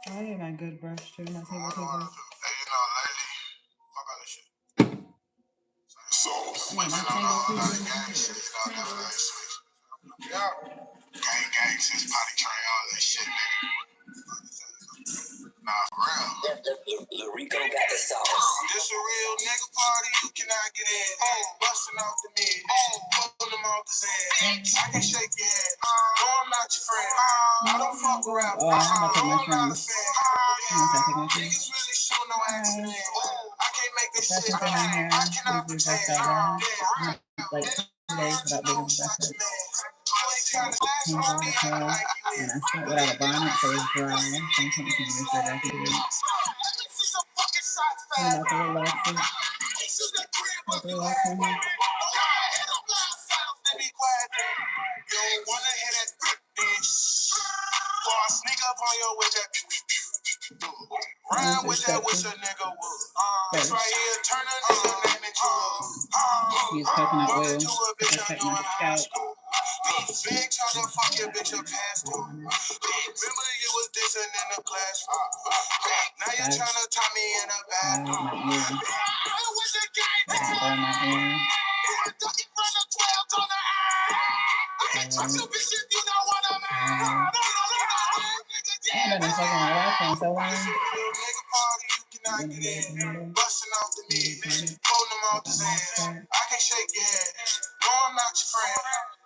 Oh, yeah, my good brush too. My table brush. Hey, lately, fuck all this shit. So, my table shit, gang, since potty train, all that shit, nigga. Nah, for real. Rico got the sauce. This a real nigga party, you cannot get in. Busting off the mid, pulling them off the Zan. I can shake your head. No, I'm not your friend. I don't fuck around. Oh, I'm about to take my I'm not a friends. fan. Niggas really shoot no accident. I can't make this shit up. I cannot pretend. Like 2 days without being dressed up. And I spent without a bonnet, so it's dry. So I'm trying to make sure that I can do it. I'm about to relax it. About to relax in here. You don't wanna hear that bitch. Or I sneak up on you with that. Rhyme with that, wish a nigga would. This right here, turn a nigga name into a. Use coconut oil to protect my scalp. Big trying to fuck your bitch up past due. Remember you was dissing in the classroom. Now you trying to tie me in a bathroom. I've been fucking my life in so long. Busting off the mid, pulling them off the Zan. I can shake your head. No, I'm not your friend.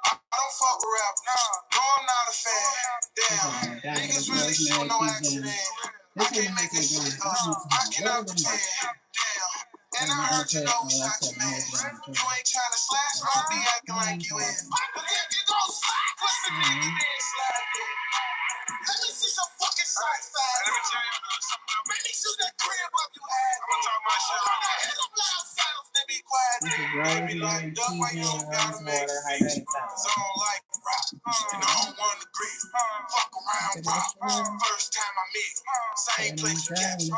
I don't fuck with rap. No, I'm not a fan. Damn, niggas really shoot no accident. I can't make this shit up. I cannot pretend. Damn. And I heard you know who shot your man. You ain't trying to slash, I'll be acting like you is. But if you gon' slack, what's the nigga then slack? Let me see some fucking shots fast. Let me tell you something. Really shoot that crib up you had. I'm gonna talk my shit. I'm gonna hit them loud sounds, then be quiet. Baby, like, duck why you don't gotta make it fix. Cause I don't like rap. And I don't wanna agree. Fuck around, rock. First time I meet. Same place you catch.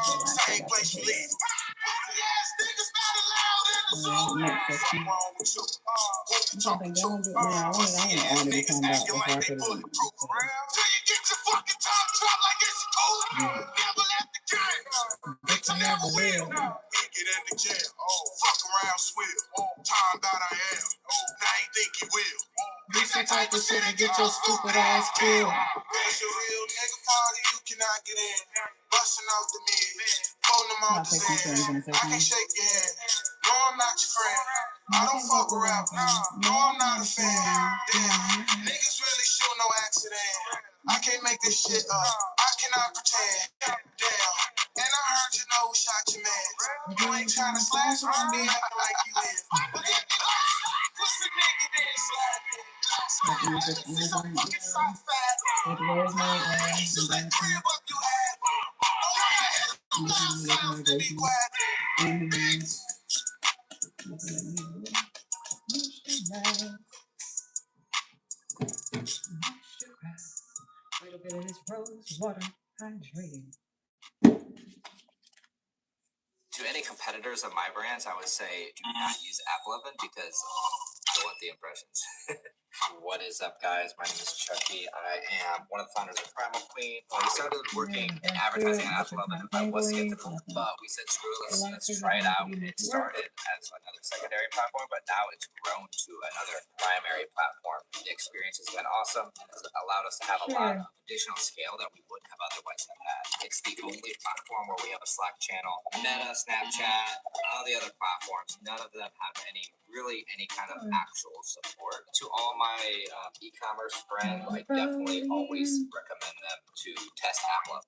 Same place you leave. Ass niggas not allowed in the zone. What's wrong with you? Who you talking to? Ass niggas acting like they bulletproof. Till you get your fucking tongue dropped like it's a cola. Never left the game. Bitch, I never will. Get in the jail. Fuck around, swill. Time about I am. Now you think you will. Bitch, that type of shit and get your stupid ass killed. It's a real nigga party, you cannot get in. Busting out the mid. Phone them out the Zan. I can shake your head. No, I'm not your friend. I don't fuck around. No, I'm not a fan. Damn, niggas really shoot no accident. I can't make this shit up. I cannot pretend. Damn, and I heard you know who shot your man. You ain't trying to slash on me acting like you is. But if you don't slack, what's the nigga then slack? Some fucking soft fat. So that crib up you had. Oh, I hit them loud sounds to be quiet. Little bit of this rose water hydrating. To any competitors of my brands, I would say do not use AppLovin because I want the impressions. What is up, guys? My name is Chucky. I am one of the founders of Primal Queen. When we started working in advertising on AppLovin, I was skeptical, but we said, screw it, let's try it out. It started as another secondary platform, but now it's grown to another primary platform. The experience has been awesome. It's allowed us to have a lot of additional scale that we wouldn't have otherwise have had. It's the only platform where we have a Slack channel. Meta, Snapchat, all the other platforms, none of them have any kind of actual support. To all my e-commerce friends, I definitely always recommend them to test AppLovin.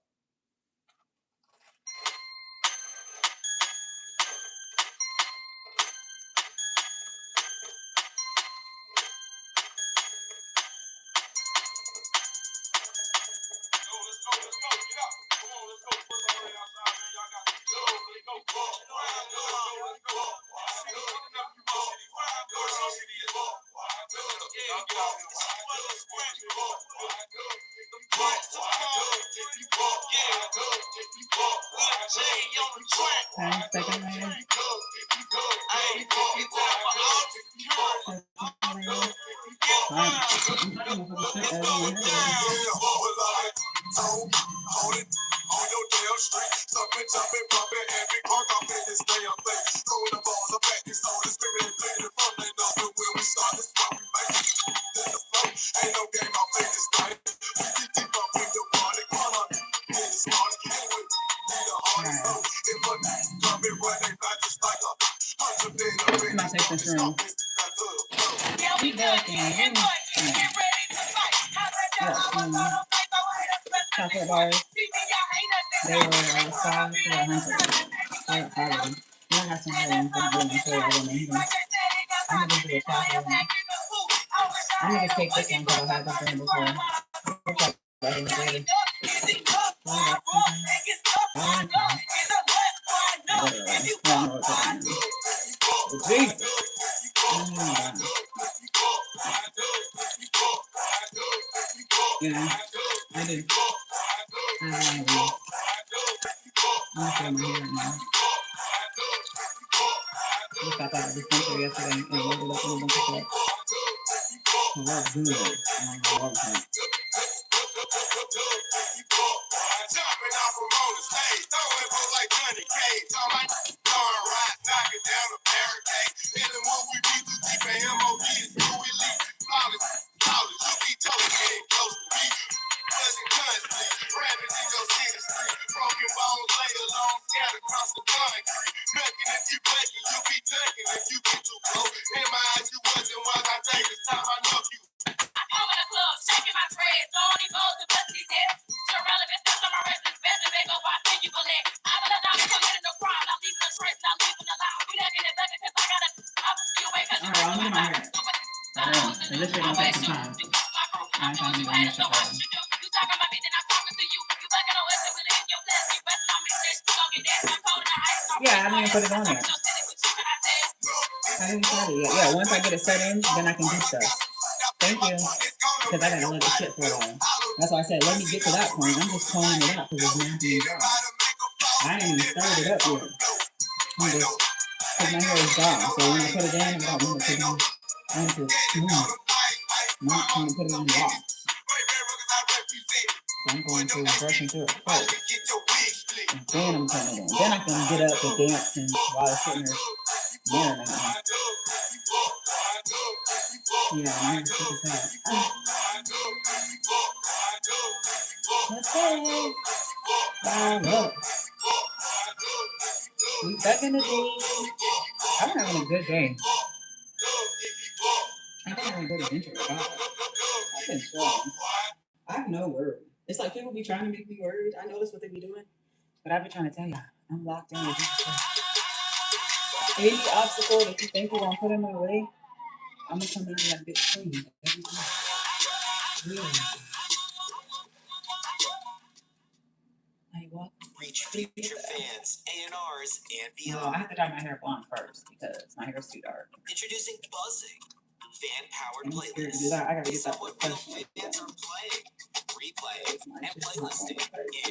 damn street. Jumping, bumping, and big park off in this damn thing. Throwing the balls up at these soul, screaming and playing from they know. But when we start, this what we make it. Then the flow, ain't no game off in this thing. We get deep up in the water, come on. Get it started, and we need a hard flow. If a night jumping, run they back just like a hundred bit of it. I'm not taking this room. We back in. Chocolate bars. They were 5 for 100. They're quality. You don't have some other ones, but I'm really sure I don't need them. I'm gonna do a chocolate one. I'm gonna just take this one because I had this one before. We'll talk about it later. Jesus. Yeah, I do. I'm gonna feel my hair right now. I just got that at the dispenser yesterday and loaded up a whole bunch of stuff. Oh, that's good. I love that. Jumping off a roller stage, throwing for like 20K. Talking about throwing right, knocking down a barricade. And then when we beat the deep and MOB is who we lead. Flawless, you be told getting close to me. Buzzing constantly, rapping in your city street. Broken bones lay along, scattered across the concrete. Nothing if you blinking, you be ducking if you get too close. In my eyes, you wasn't what I think. It's time I know you. I'm in the club, shaking my dreads, all these balls and busties head. Irrelevant stuff on my wrist, it's best to make up why I think you collect. I'm in the down, committing no crime, I'm leaving a trace, not leaving a lie. We done get it back because I gotta up you away because Alright, I'm gonna my hair. I know. So this shit gonna take some time. I ain't trying to do any shit for them. You talking about me, then I'm talking to you. You fucking on us, we live your flesh. You resting on me, bitch. You gon' get that, I'm cold in the ice. Yeah, I didn't even put it on there. I didn't start it yet. Yeah, once I get it set in, then I can do stuff. Thank you. Because I gotta let it sit for a while. That's why I said, let me get to that point. I'm just toning it out because it's not being dry. I ain't even started it up yet. I'm just, because my hair is dry. So when I put it in, I don't want it to be, I want it to smooth. I'm not trying to put it in locks. So I'm going to brushing through it first. And then I'm turning it in. Then I can get up and dance and while it's sitting there marinating. Yeah, I'm sick as hell. Let's go. Look. We back in the day. I'm having a good day. I've been having a good adventure with God. I've been strong. I have no worry. It's like people be trying to make me worried. I know that's what they be doing. But I've been trying to tell you, I'm locked in with Jesus Christ. Any obstacle that you think you're going to put in my way, I'm going to come out of that bitch clean every time. Really. Like, what? Reach future fans, A&Rs, and No, beyond. I have to dye my hair blonde first because my hair is too dark. Introducing Buzzing, fan-powered I'm scared to do playlists. that. I got to get These that are what professional. fans are playing, replaying, and playlisting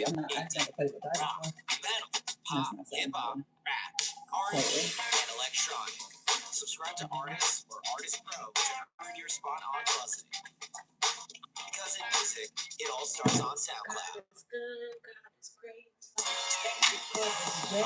I'm not, I have to play with that. rock, metal, pop, hip-hop, rap, R&B, and electronic. Subscribe to Artists or Artist Pro to earn your spot on Buzzing. Because in music, it all starts on SoundCloud. God is good. God is great. Thank you for this day.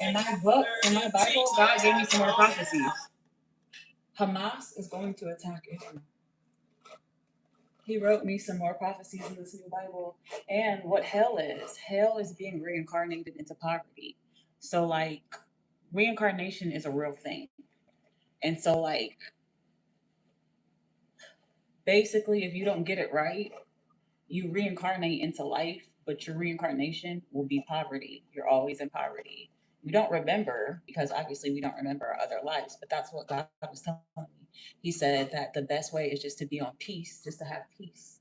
In my Bible, God gave me some more prophecies. Hamas is going to attack Israel. He wrote me some more prophecies in this new Bible. And what hell is being reincarnated into poverty. So, like, reincarnation is a real thing. And so, like, basically, if you don't get it right, you reincarnate into life, but your reincarnation will be poverty. You're always in poverty. We don't remember, because obviously we don't remember our other lives, but that's what God was telling me. He said that the best way is just to be on peace, just to have peace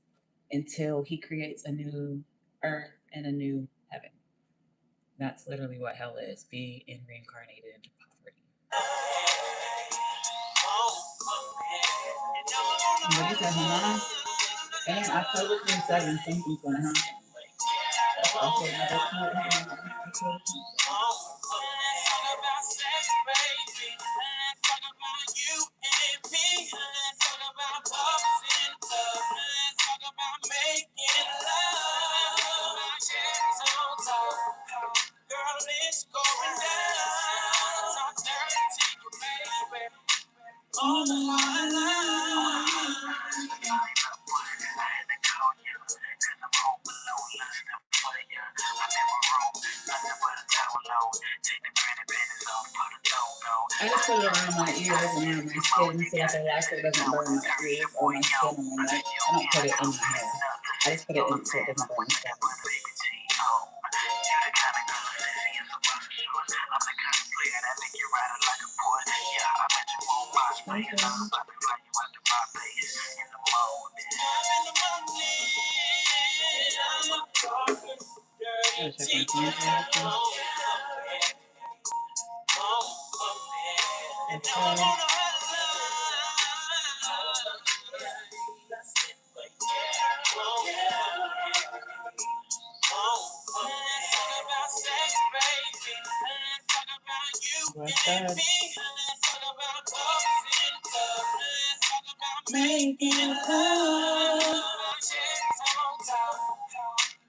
until he creates a new earth and a new heaven. That's literally what hell is, being reincarnated into poverty. What is that, Hamas? And October 27th, something's going to happen. That's also another part here. October 27th. Girl, it's going down. Talk dirty to you, baby. On the line. I just put it around my ears and around my skin so that the laxer doesn't burn my ears or my skin or my neck. I don't put it in my hair. I just put it in so it doesn't burn my scalp. Thank you. What's up? Making love.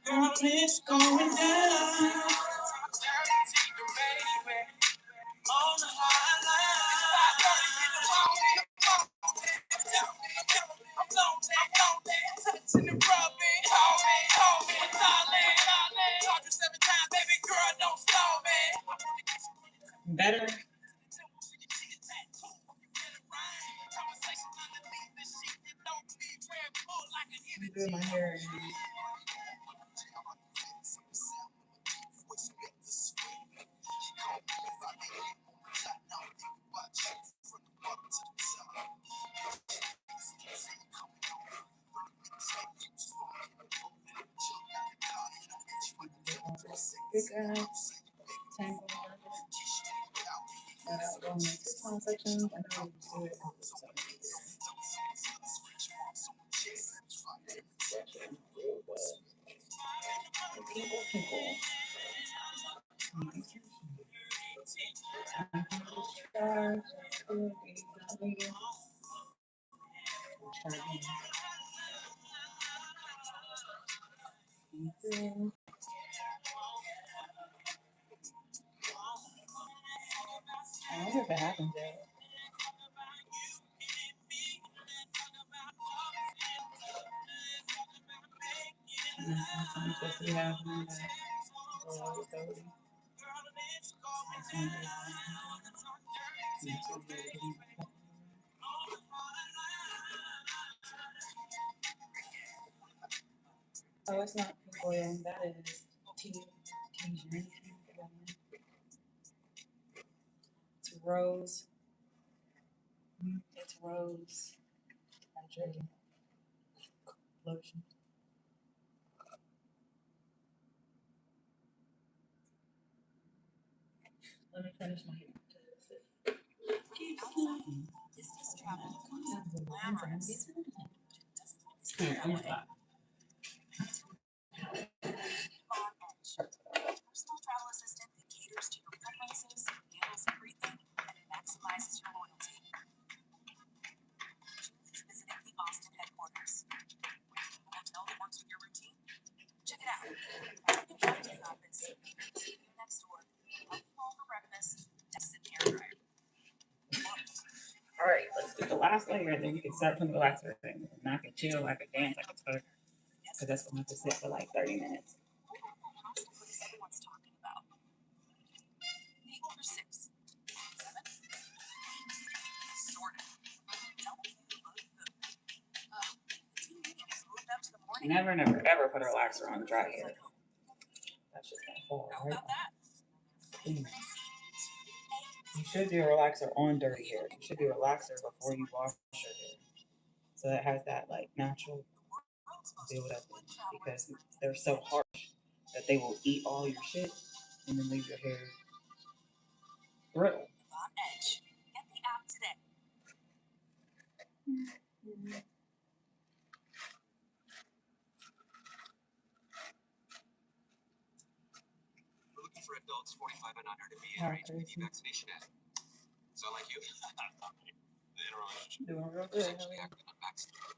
Girl, it's going down. On the better. Do my hair. Big tangle. Going into small sections. I know do it. People. I wonder if it happens there. I'm supposed to be having that. Oh, it's not pink oil. That is tea. It's rose. It's rose hydrating lotion. Let me finish my hair. Personal travel assistant that caters to your preferences, handles everything, and maximizes your loyalty. Choose visiting the Austin headquarters. A hotel that works with your routine? Check it out. Park in Captain's office. See you next door. Help you all for breakfast. Just sit hair dryer. All right, let's do the last layer, and then you can start putting the relaxer in. And I can chill, I can dance, I can twerk. Because that's going to have to sit for like 30 minutes. What is everyone's talking about? Eagle for 6. 7. Sort of. Never, ever put a relaxer on dry hair. That's just gonna fall right off. You should do a relaxer on dirty hair. You should do a relaxer before you wash your hair. So that has that like natural build up because they're so harsh that they will eat all your shit and then leave your hair brittle. Get the app today. adults 45 and under to be How in our HPV crazy. vaccination ad. Sound like you? The interrelationship. Doing real good. Sexually active and vaccinated.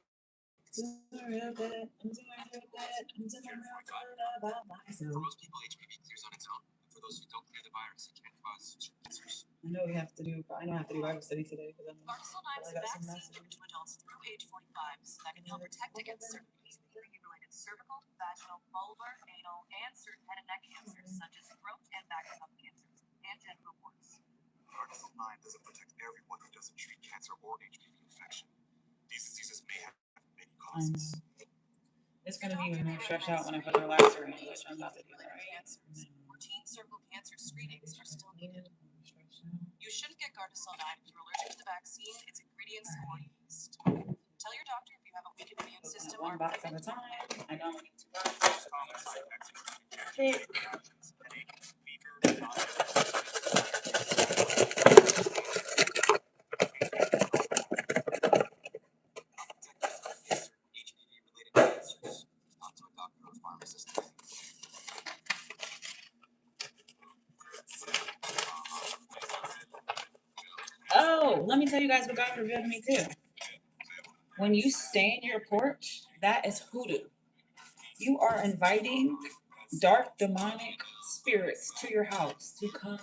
Doing real good. I'm doing real good. I'm doing real good about For myself. most people, HPV clears on its own. And for those who don't clear the virus, it can cause certain cancers. I know we have to do. I know I have to do Bible study today because I'm. Gardasil 9 is I a got some vaccine messages. given to adults through age 45 that can help protect against certain HPV-related cervical, vaginal, vulvar, anal, and certain head and neck cancers such as throat and back and cancers and genital warts. Gardasil 9 doesn't protect everyone who doesn't treat cancer or HPV infection. These diseases may have many I know. causes. It's gonna be even more stretched out when I put the relaxer in, which I'm about to do right. Routine cervical cancer screenings are still needed. You shouldn't get Gardasil 9 if you're allergic to the vaccine, its ingredients, or yeast. Tell your doctor if you have a weakened immune system One or box at a time. I know I need two boxes. Most common side effects include Thick. headache, fever, nausea, HPV-related cancers. Talk to a doctor or pharmacist. Oh, let me tell you guys what God revealed to me too. When you stain your porch, that is hoodoo. You are inviting dark demonic spirits to your house to come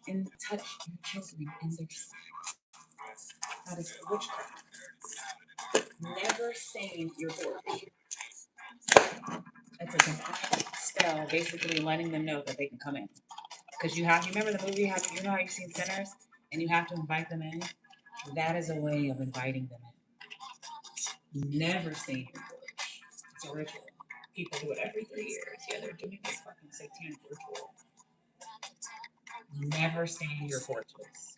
and touch your children in their sleep. That is witchcraft. Never stain your porch. It's a demonic spell, basically letting them know that they can come in. Because you remember the movie, you know how you've seen Sinners, and you have to invite them in? That is a way of inviting them in. Never stain your porch. It's a ritual. People do it every 3 years. Yeah, they're doing this fucking satanic ritual. Never stain your porches.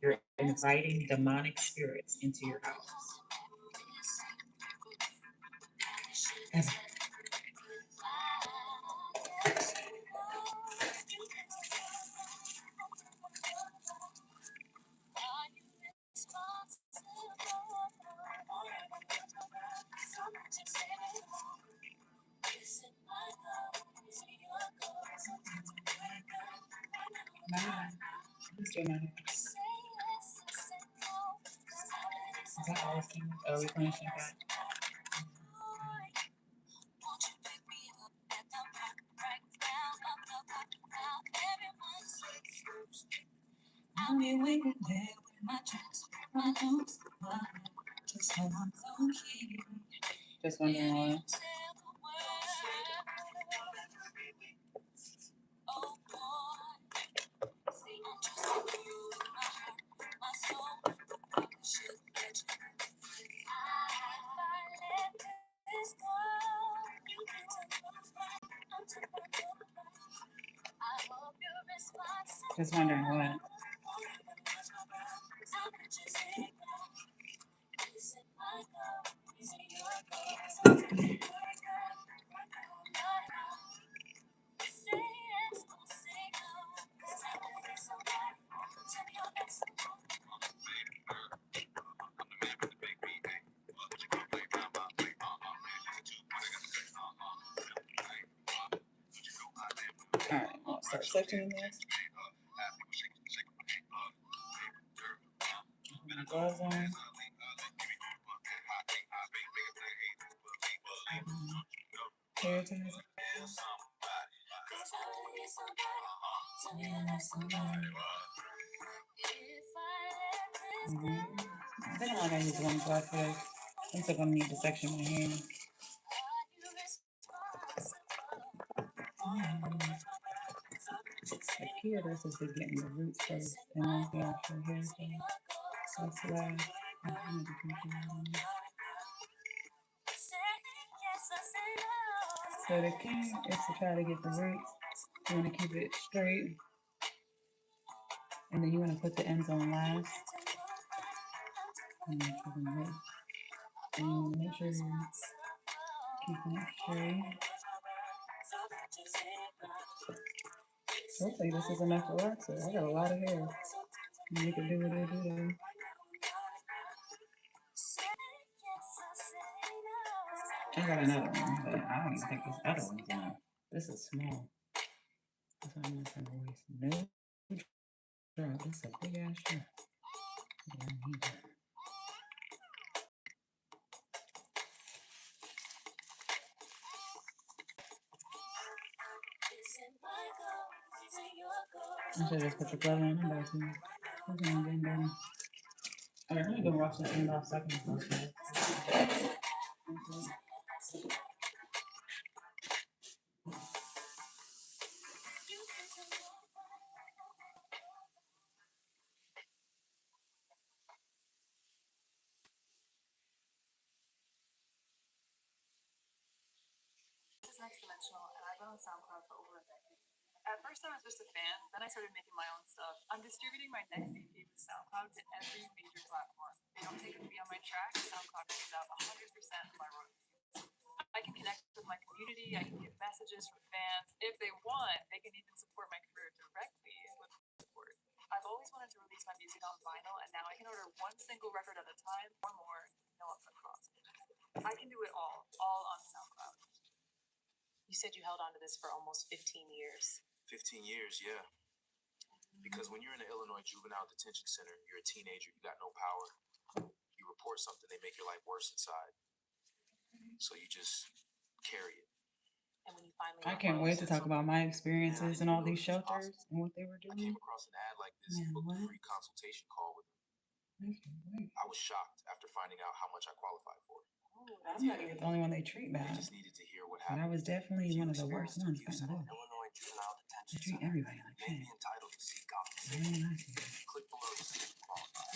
You're inviting demonic spirits into your house. Ever. Bye. Let's do another. Is that all this thing? Oh, we finishing that. I'll be waiting there with my tracks, my notes, just hold on so key. Just wondering why. Just wondering what. All right, I'll start sectioning this. Put my gloves on. Hair ties. I think I'm only gonna use one glove for this. I'm still gonna need to section my hair. The key of this is to getting the roots first and then the actual hair first. That's last. So the key is to try to get the roots. You want to keep it straight. And then you want to put the ends on last. And then keep them right. And you want to make sure you're keeping it straight. Hopefully this is enough relaxer. I got a lot of hair. And you can do what it do. I got another one, but I don't even think this other one's enough. This is small. I'm not gonna waste no drop. This is a big ass drop. Yeah, I need that. I should just put the glove on and back to you. Okay, I'm getting done. Alright, I'm gonna go wash this hand off second. This is Next Dimensional, and I've been on SoundCloud for over a decade. At first, I was just a fan, then I started making my own stuff. I'm distributing my next EP with SoundCloud to every major platform. They don't take a fee on my tracks, SoundCloud pays out 100% of my royalties. I can connect with my community, I can get messages from fans. If they want, they can even support my career directly with support. I've always wanted to release my music on vinyl, and now I can order one single record at a time or more, no upfront cost. I can do it all on SoundCloud. You said you held on to this for almost 15 years. 15 years, yeah. Because when you're in the Illinois Juvenile Detention Center, you're a teenager, you got no power. You report something, they make your life worse inside. So you just carry it. And when you finally I can't wait to talk about my experiences in all these shelters and what they were I doing. came across an ad like this and booked a what? free consultation call with them. I was shocked after finding out how much I qualified for. I'm not even the only one they treat They bad. just needed to hear what But I happened. was definitely one of the worst ones back then. Illinois Juvenile They Detention treat Center. everybody like May shit. be entitled to seek Very compensation. nice. Click below to see if you qualify.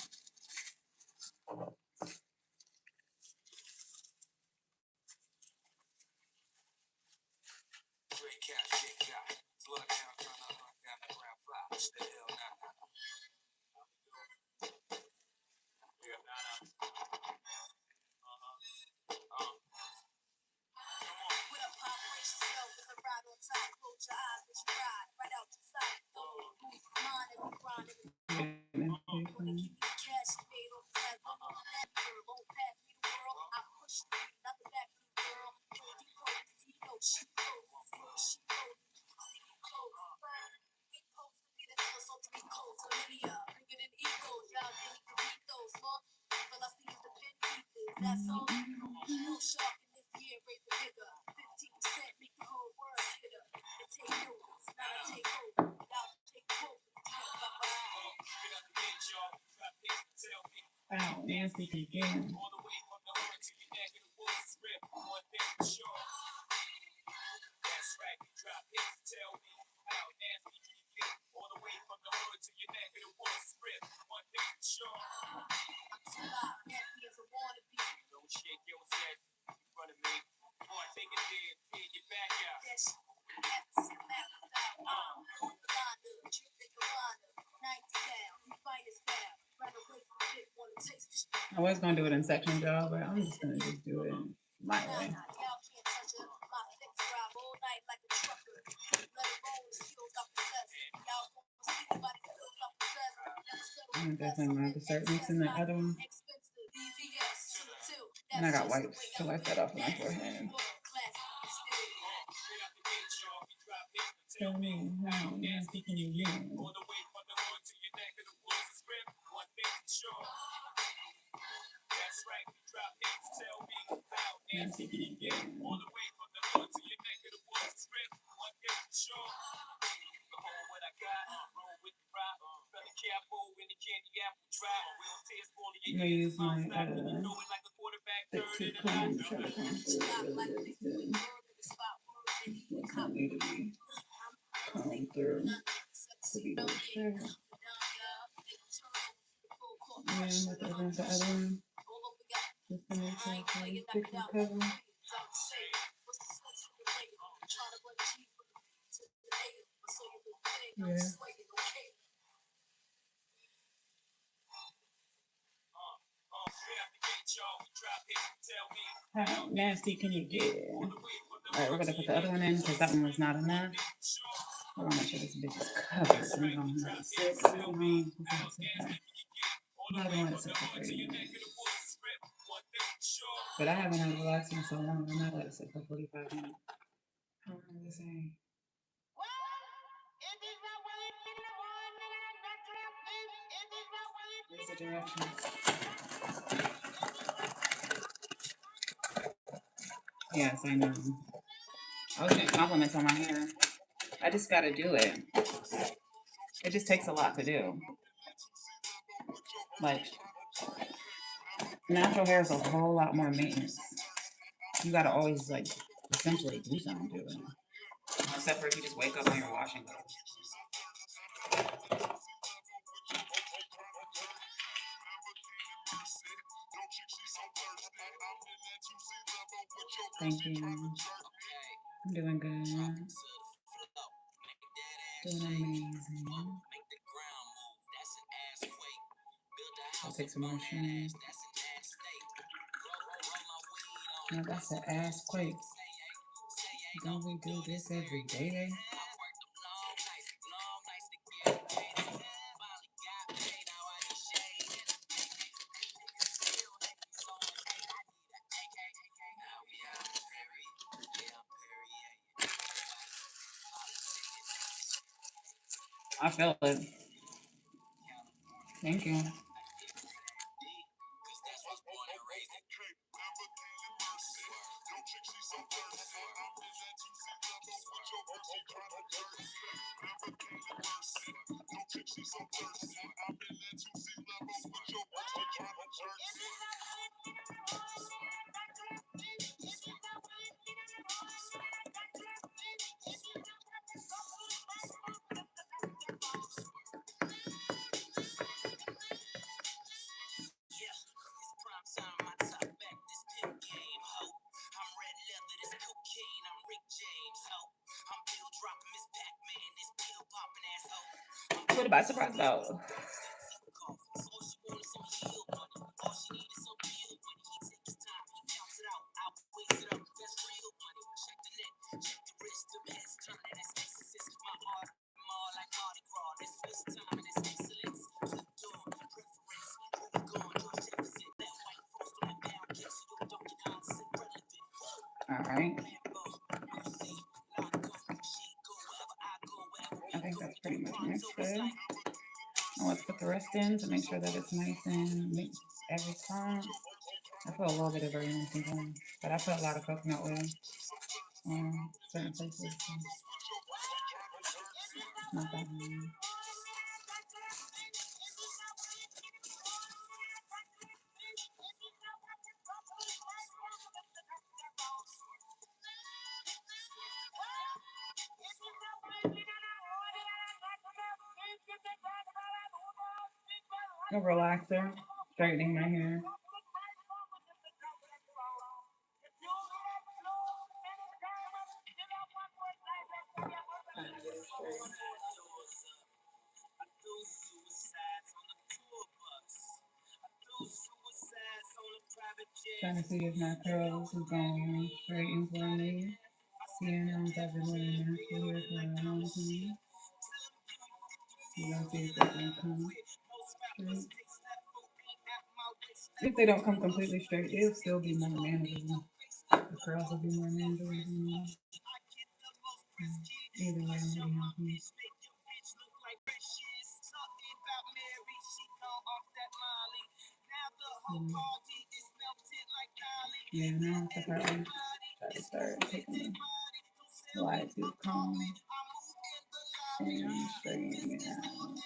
Straight cash, shit cash. Blood down, turn up, down the ground fly. What's the hell now? Yeah, What up, pop? Brace yourself with a ride on top. Close your eyes as you ride right out your side. Don't lose your mind as you grind it. Wanna keep me cash made on the side. One on that girl, won't pass me the world. I push you, nothing back to the girl. Go deep, go see, no she goes. She goes, sticky clothes. We supposed to be the color, so 3 coats. Familiar, bigger than egos. Y'all think you beat those, huh? Well, I see you defend pieces. That's all. No shark in this year, raise the bigger. 15% make the whole world shitter. And take notice, not a take over. Y'all take over. Wow, nasty again. all the way from the hood to your neck and the wolves is ripped. One thing for sure. That's right, you drop hits to tell me how nasty you can get. All the way from the hood to your neck and the wolves is ripped. One thing for sure. I'm too loud, nasty as I wanna be. Don't shake your head in front of me. Boy, take it there, feed your back out. That shit, that's a map without Ghana, trip in Ghana, night style, you find it style. Right away from it, wanna taste the shit. I was gonna do it in sections, y'all, but I'm just gonna just do it my way. Y'all can't touch it. My sex drive all night like a trucker. Let it roll, the skills I possess. Y'all wanna see somebody skills I possess. Never settle I'm for less. definitely gonna have to start mixing the other one. Expensive, BVS, 2-2. And I got wipes to wipe that off my forehead. Tell me how nasty can you get? All the way from the hood to your neck and the wolves is ripped. One thing for sure. That's right, you drop hits, tell me how Nasty can you get? all the way from the hood to your neck and the wolves is ripped. One thing for sure. Behold what I got, roll with the rock. Feather careful when the candy apple drop. Real tears fall in I'm your gonna ears. use my You know it like a quarterback, thick third tooth and a comb nine. to try to comb through it really good. It's gonna need to be combed through to be more sure. Yeah, I'm about to open up the other one. Just to make sure it's really thick and covered. Yeah. How nasty can you get? Alright, we're gonna put the other one in because that one was not enough. I wanna make sure this bitch is covered. So I'm gonna have to sit. The other one is set for 30 minutes. But I haven't had relaxing in so long. I'm not let it sit for 45 minutes. How long does it say? Where's the directions? Yes, I know. I was getting compliments on my hair. I just gotta do it. It just takes a lot to do. Like, natural hair is a whole lot more maintenance. You gotta always, like, essentially do something to it. Except for if you just wake up and you're washing it. Thank you. I'm doing good. Doing amazing. I'll take some more shoes. Now that's an ass quake. Don't we do this every day? I felt it. Thank you. What about surprise about? All right. I think that's pretty much mixed good. Now let's put the rest in to make sure that it's nice and mixed every time. I put a little bit of everything sometimes, but I put a lot of coconut oil on certain places. So not that one. A relaxer, straightening my hair. Trying to see if my curls is going straight in for me. Seeing how I've been wearing natural hair for a long time. We're gonna see if they can come straight. If they don't come completely straight, it'll still be more manageable. The curls will be more manageable than that. Either way, I'm really happy. Mm. Yeah, now it's the part where try to start taking the wide tooth comb and straightening it out.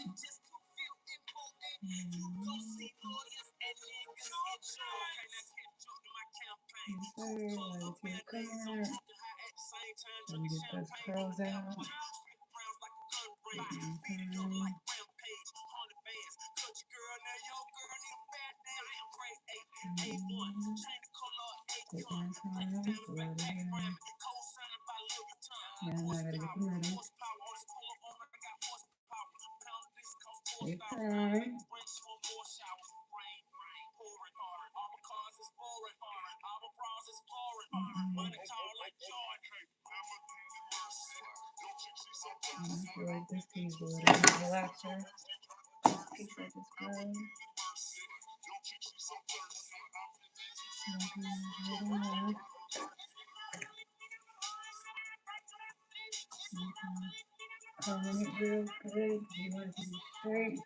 Okay, wide tooth comb. So we get those curls out. Okay. Take my time, let it in. Yeah, now I gotta get the middle. Take time. I feel like this piece is a little bit relaxer. This piece I just grabbed. Combing it real good. You want it to be straight.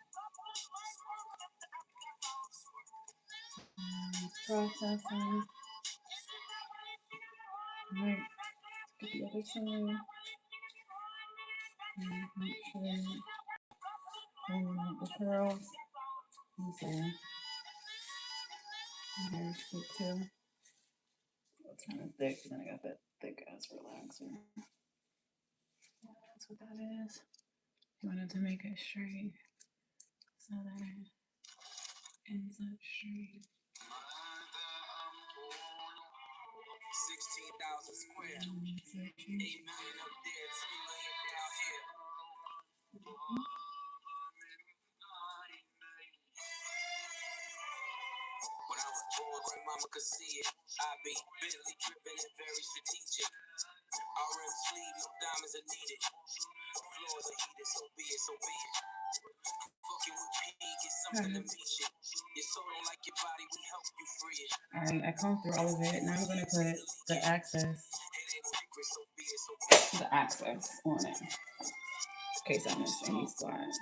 processing. Right, get the other side. Make sure clean out the curls. Let me see. Hair's good too. It's kind of thick, and then I got that thick ass relaxer. That's what that is. Wanted to make it straight. So that it ends up straight. 16,000 square. 8 million up there, 2 million down here. When I was born, grandmama could see it. I be Bentley dripping and very strategic. RM sleeve, no diamonds are needed. Floors are heated, so be it, so be it. Fucking with P, get something to meet you. Your soul don't like your body, we help you free it. Alright, I combed through all of it. Now I'm gonna put the access on it. In case I miss any spots.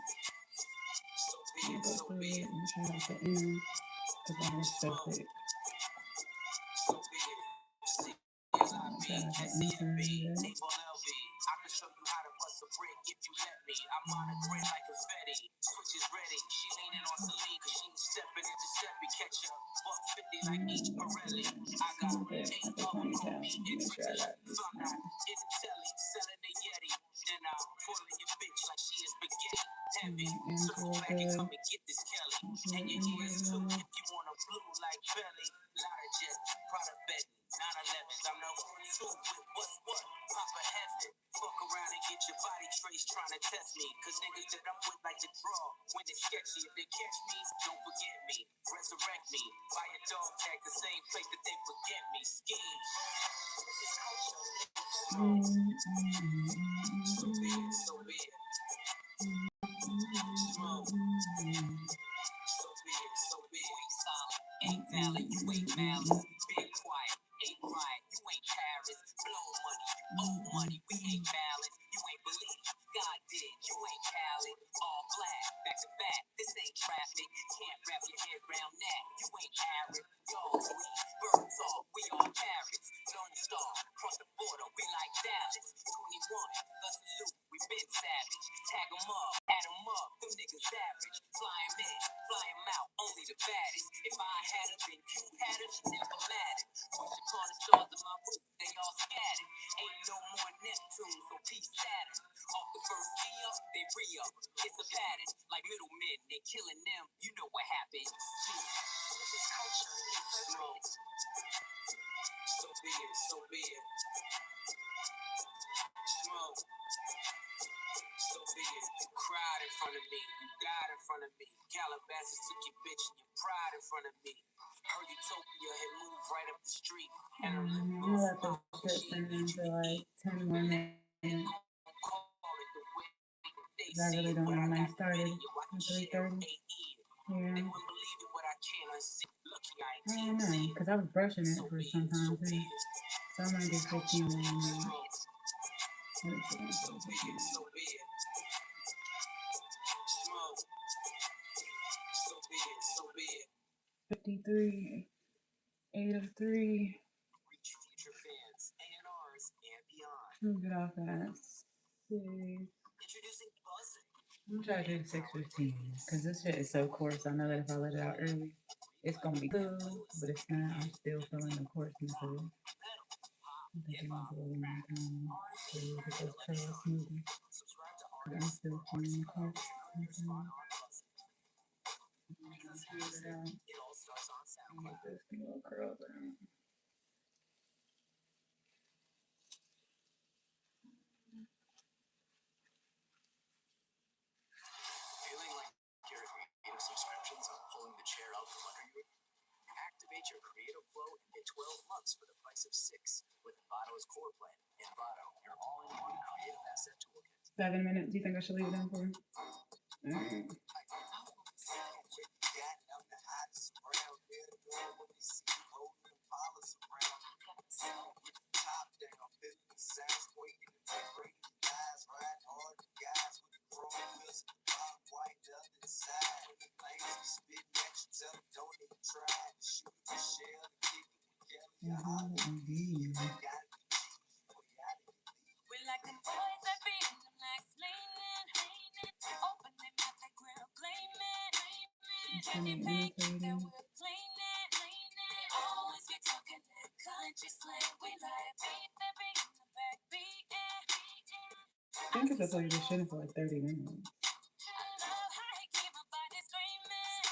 I'm gonna go through it and try out the inner because that is so thick. Try out the inside. I can show you how to bust a brick if you let me. I'm on a grid like confetti. Switch is ready. She leaning on Celine cause she was stepping into Giuseppe. Catch up. Buck 50 like each Pirelli. I got 8 of them on me. Make sure I got this Found one. out it's a telly. Selling the Yeti. Then I'm pulling your bitch like she is spaghetti. Heavy. Circle back and come and get this Kelly. And your ears too if you want a blue like belly. Lot of jet. Product bet. 911s. I'm no 42 with what's what. Papa heaven. Fuck around and get your body trace trying to test me. Cause niggas that I'm with like to draw when it's sketchy. If they catch me, don't forget me. Resurrect me. Buy a dog tag the same place that they forget me. Scheme. So be it, so be it. Smoke. So be it, so be it. Ain't valid, you ain't malice. Been quiet, ain't right, you ain't Paris. Blow money, you owe money, we ain't balance. You ain't believe, God did, you ain't Khaled. All black, back to back, this ain't traffic. Can't wrap your head around that, you ain't Arab. Y'all sweet, birds off, we all parrots. Lone Star, cross the border, we like Dallas. 21, the salute, we been savage. Tag 'em up, add 'em up, them niggas average. Fly 'em in, fly 'em out, only the baddest. If I had 'em, then you had 'em, it never mattered. Wish upon the stars of my roof, they all scattered. Ain't no more Neptune, so peace Saturn. Off the first up, they re-up. It's a pattern, like middlemen, they killing them. You know what happens. Smoke. So be it, so be it. Smoke. So be it. You cried in front of me, you died in front of me. Calabasas took your bitch and your pride in front of me. Her utopia had moved right up the street. And her I'm gonna let this shit simmer for like 10 more minutes. Cause I really don't know when I started at 3:30. Yeah. I don't know, because I was brushing it for some time too. So I might do 15 more minutes. So be it, so be it. Smoke. So be it, so be it. 53, 8 of 3. Reach future fans, A&Rs, and beyond. Move it off at 6. Introducing Buzzin. I'm gonna try to do 6:15 because this shit is so coarse. I know that if I let it out early, it's gonna be cool, but it's not. I'm still feeling the coarseness of it. I think it needs a little more time to get those curls smoother. But I'm still feeling the coarse. Smooth it out. And get those little curls out. Feeling like your creative subscriptions are pulling the chair out from under you? Activate your creative flow and get 12 months for the price of 6 with Envato's core plan. Envato, your all-in-one creative asset toolkit. 7 minutes. Do you think I should leave it in for? Alright. We like them boys that be in the next leaning. Open them up, they grill gleaming. Anything that we're cleaning. Always be talking that country slang. We like beat that be in the back beating. I think it's supposed to be shooting for like 30 minutes. I love how he keep my body screaming.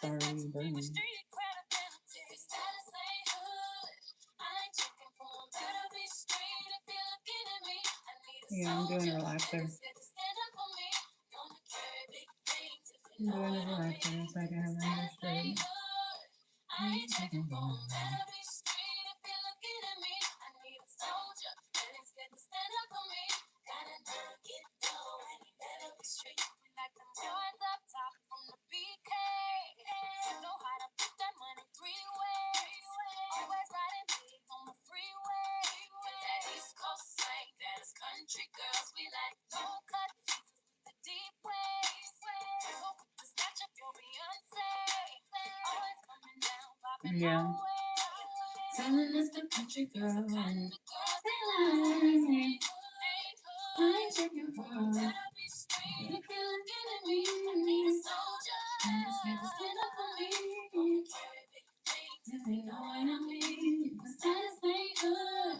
Sorry, burning. Street credibility. Status ain't hood. I ain't checking for him. Better be straight if you're looking at me. I need a Yeah, I'm doing a relaxer. stand up for me. Gonna carry big things if I'm doing a relaxer so I can have my hair straight. I ain't checking for him. Better be straight if you're looking at me. I need a soldier that is scared to stand up for me. Gotta know get dough and he better be straight. We like them boys up top from the BK. Know how to put that money three ways. Always riding big on the freeway. With that East Coast slang, that is country girls. We like low cut teeth with the deep waves. So quick to snatch up your Beyonce. Always coming down, popping Yeah. our way. Telling us the country girls are kind of the girls they like. I ain't checking for them. Better be straight if you're looking at me. I need a soldier that is here to stand up for me. Gonna carry big things if you know what I mean. My status ain't good.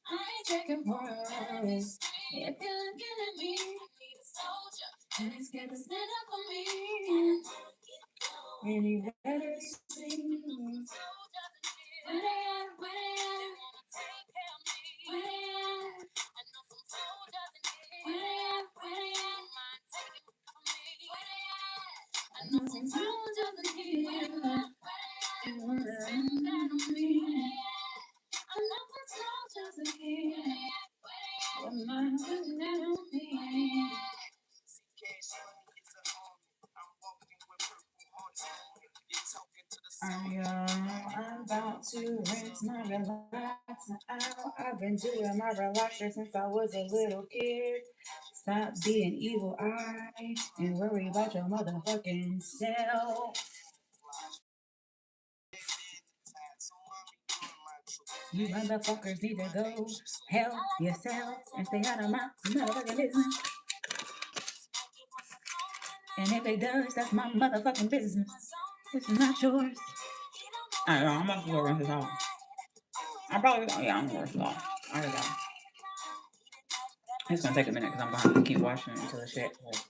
I ain't checking for them. Better be straight if you're looking at me. I need a soldier that is here to stand up for me. And you better sing. Where they at? Where they at? They wanna take care of me. Where they at? I know some soldiers in here. Where they at? Where they at? Don't mind taking it from me. Where they at? I know some soldiers in here. Where they at? They wanna spend that on me. Where they at? I know some soldiers in here. Don't mind putting that on me. I'm about to rinse my relaxer out. I've been doing my relaxer since I was a little kid. Stop being evil eye and worry about your motherfucking self. You motherfuckers need to go help yourselves and stay out of my motherfucking business. And if it does, that's my motherfucking business. It's not yours. I don't know, I'm about to go rinse this off. I'm gonna rinse it off. I already got it. It's gonna take a minute because I'm gonna have to keep washing it until the shit goes off.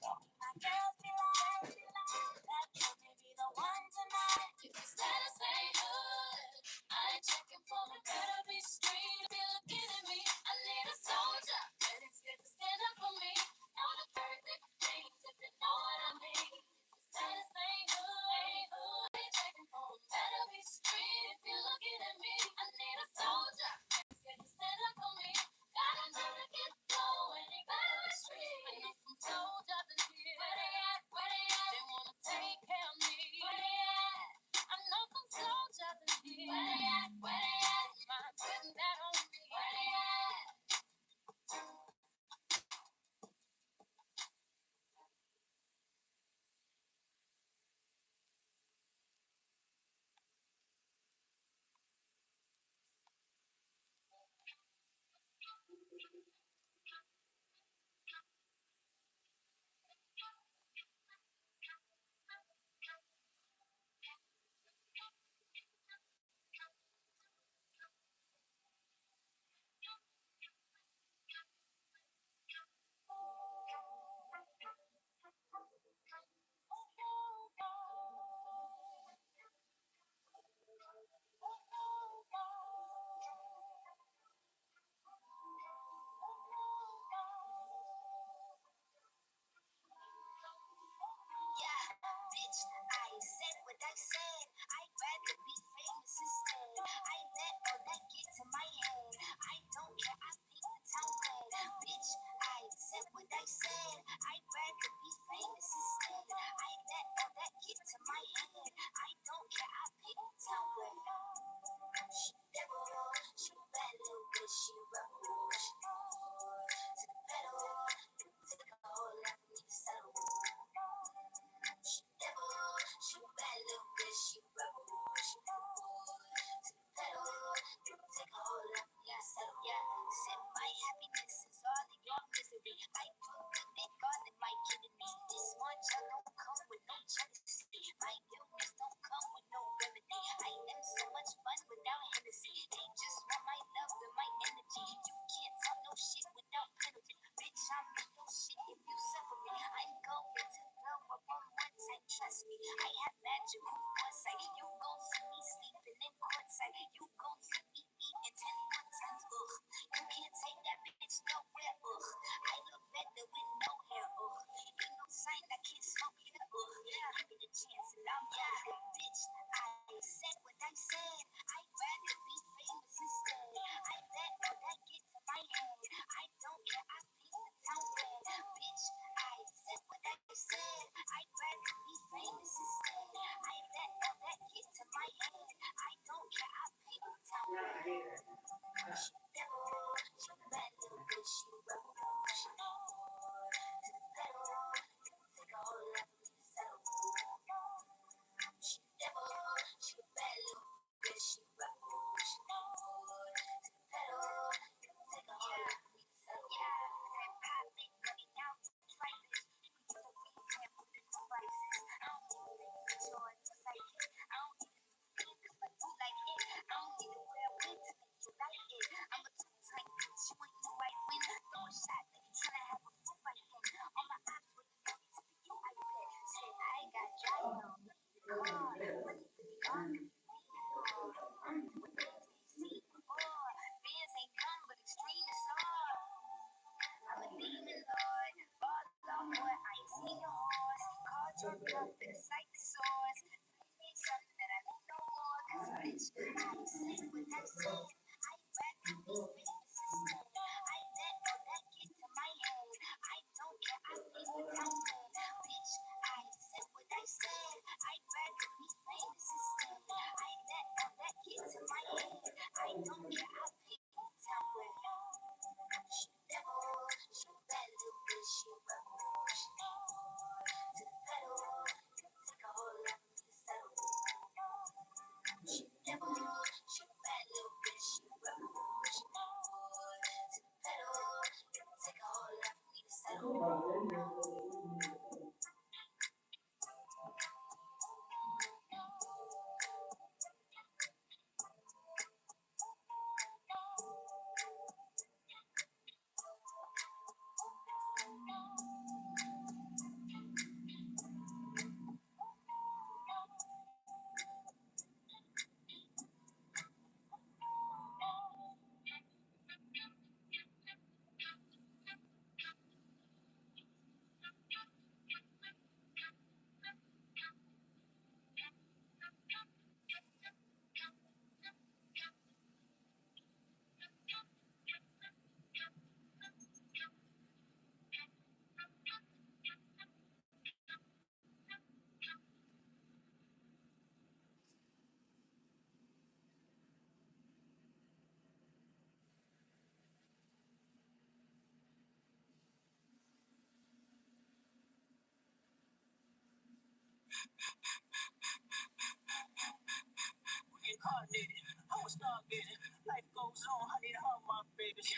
Incarnated, I'm a stargazer. Life goes on, I need all my babies.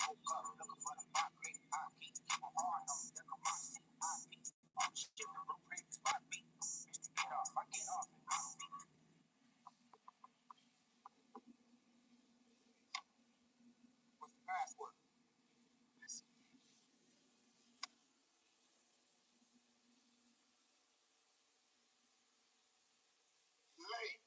Woke up looking for the rock, make I keep my heart on. Look at my seat, I keep. I'm shit, the road break spot me. Just to get off, I get off and I'm feet. What's the password? Late.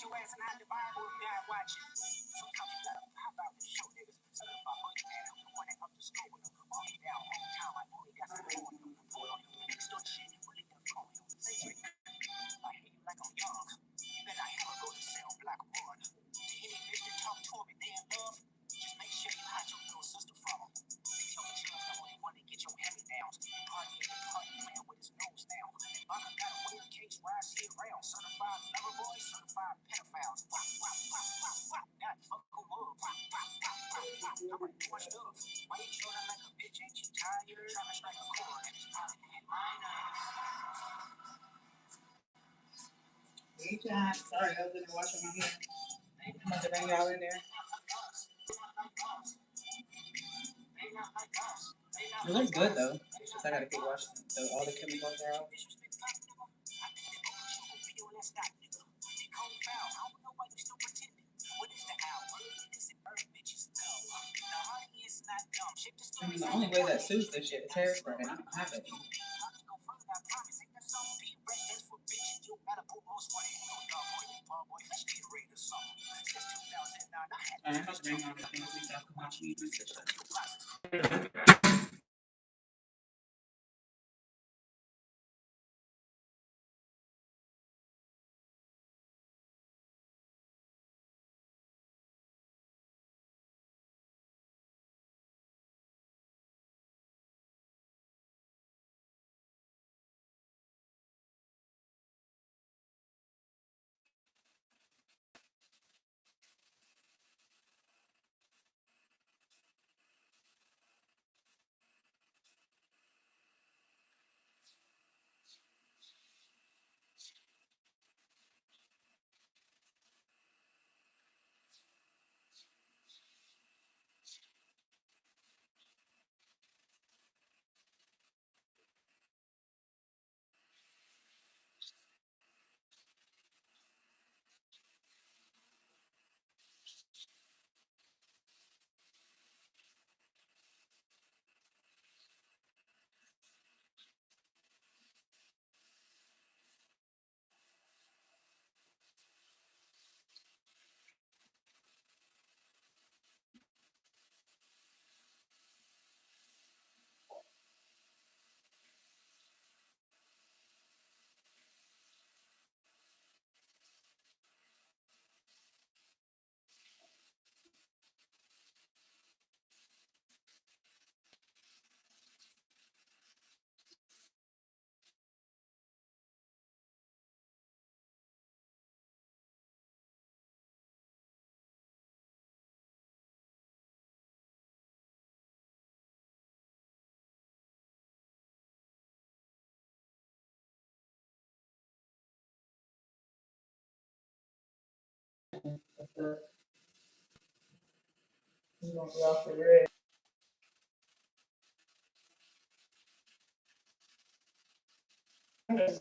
Your ass and I the Bible and God watching. Sometimes you gotta pop out and show niggas. Certified money man, I'm the one that up to school with them. All me down, all the time, I know he got some going on. Pull on him, next door shit, really the phone. Say it. I hate you like I'm young. You better never go to sell black wood. To any bitch that talk to him and they in love, just make sure you hide your little sister from him. They tell me Jill's the only one to get your hand-me-downs. Party in the party playing with his nose down. Baka got a weird case where I see around. Certified lover boy, certified pedophiles. Wop, wop, wop, wop, wop. Got fucking wood. Wop, wop, wop, wop, wop. I'm like too much stuff. Why you showing like a bitch? Ain't you tired? Trying to strike a chord and it's probably in minor. Hey, John. Sorry, I was in there washing my hair. I'm about to bring y'all in there. It looks good though. Just I gotta keep washing it so all the chemicals are out. I mean, the only way that suits this shit is hairspray, and I don't have any. I'm about to bring y'all the things we talk about. up. We're gonna be off the red. That's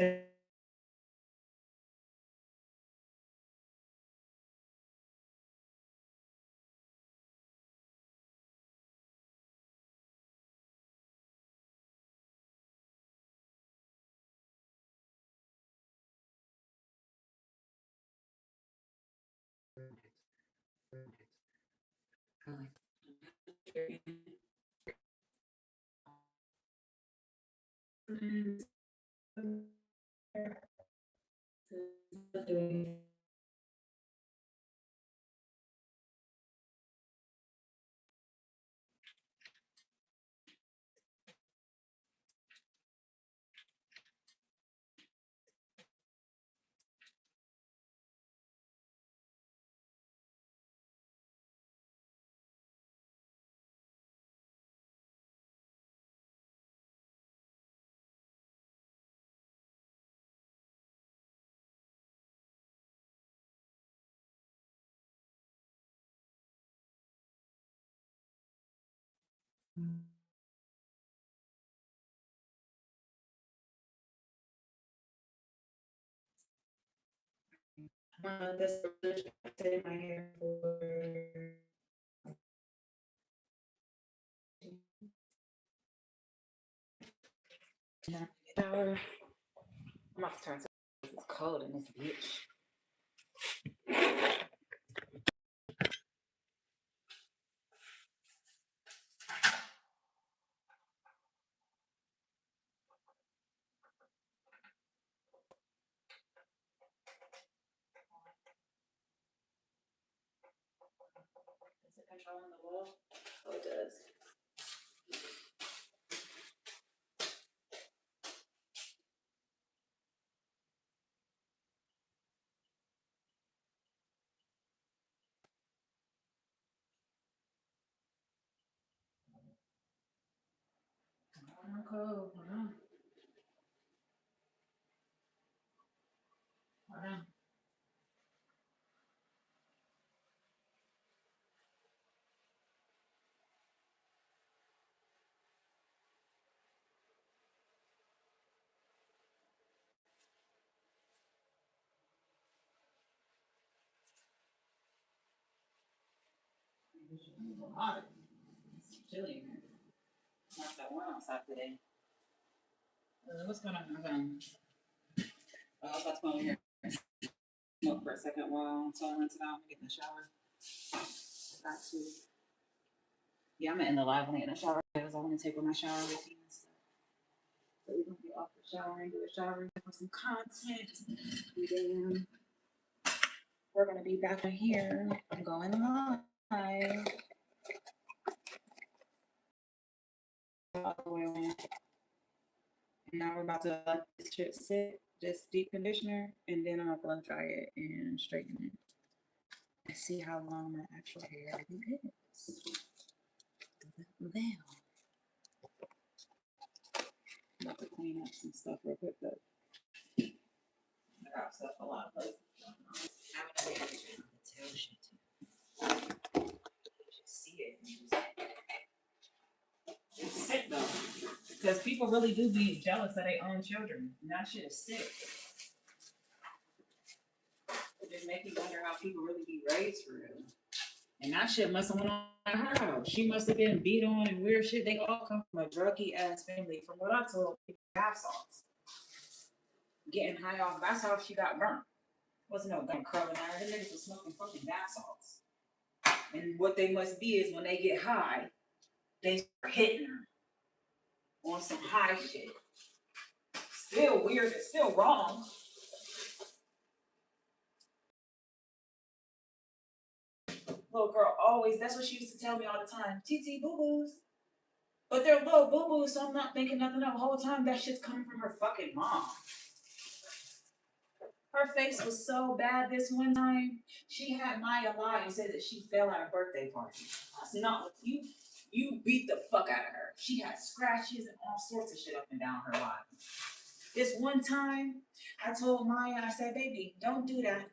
my hair for shower. I'm about to turn to it's cold in this bitch. Is it controlling the wall? Oh, it does. I'm cold. Hold on. Hold on. It's hot. It's chilly in here. Not that warm outside today. What's going on? I was about to come over here and smoke for a second while until I rinse it out and get in the shower. Got to. Yeah, I'm in the live lane in the shower because I want to take with my shower with me and stuff. So we're gonna be off the shower and do a shower for some content. And then we're gonna be back on here and going live. All the way around. And now we're about to let this shit sit, just deep conditioner, and then I'm gonna blow dry it and straighten it. And see how long my actual hair is. Then I'm about to clean up some stuff real quick though. I got stuff a lot of places. I haven't been able to tell shit to you. You should see it. It's sick though. Because people really do be jealous of their own children. And that shit is sick. It just make you wonder how people really be raised for real. And that shit must have went on at her house. She must have been beat on and weird shit. They all come from a druggy ass family. From what I told people, bath salts. Getting high off. That's how she got burnt. Wasn't no gun curling out. The niggas was smoking fucking bath salts. And what they must be is when they get high, they start hitting her on some high shit. Still weird. It's still wrong. Little girl always, that's what she used to tell me all the time. TT boo-boos. But they're little boo-boos, so I'm not thinking nothing of the whole time. That shit's coming from her fucking mom. Her face was so bad this one time. She had Maya lie and said that she fell at a birthday party. That's not what you beat the fuck out of her. She had scratches and all sorts of shit up and down her body. This one time, I told Maya, I said, baby, don't do that.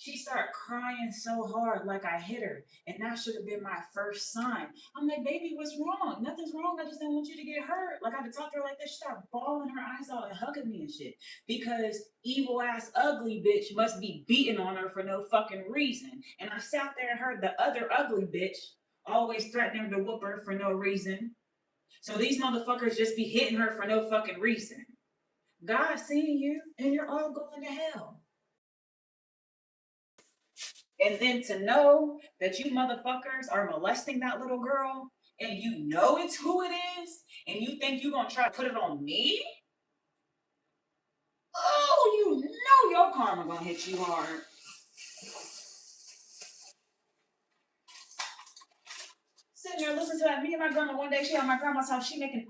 She started crying so hard, like I hit her. And that should have been my first sign. I'm like, baby, what's wrong? Nothing's wrong. I just didn't want you to get hurt. Like, I had to talk to her like this. She started bawling her eyes out and hugging me and shit. Because evil ass ugly bitch must be beating on her for no fucking reason. And I sat there and heard the other ugly bitch always threatening to whoop her for no reason. So these motherfuckers just be hitting her for no fucking reason. God's seeing you and you're all going to hell. And then to know that you motherfuckers are molesting that little girl and you know it's who it is and you think you're going to try to put it on me? Oh, you know your karma going to hit you hard. Sitting there listening to that. Me and my grandma, one day she at my grandma's house, she making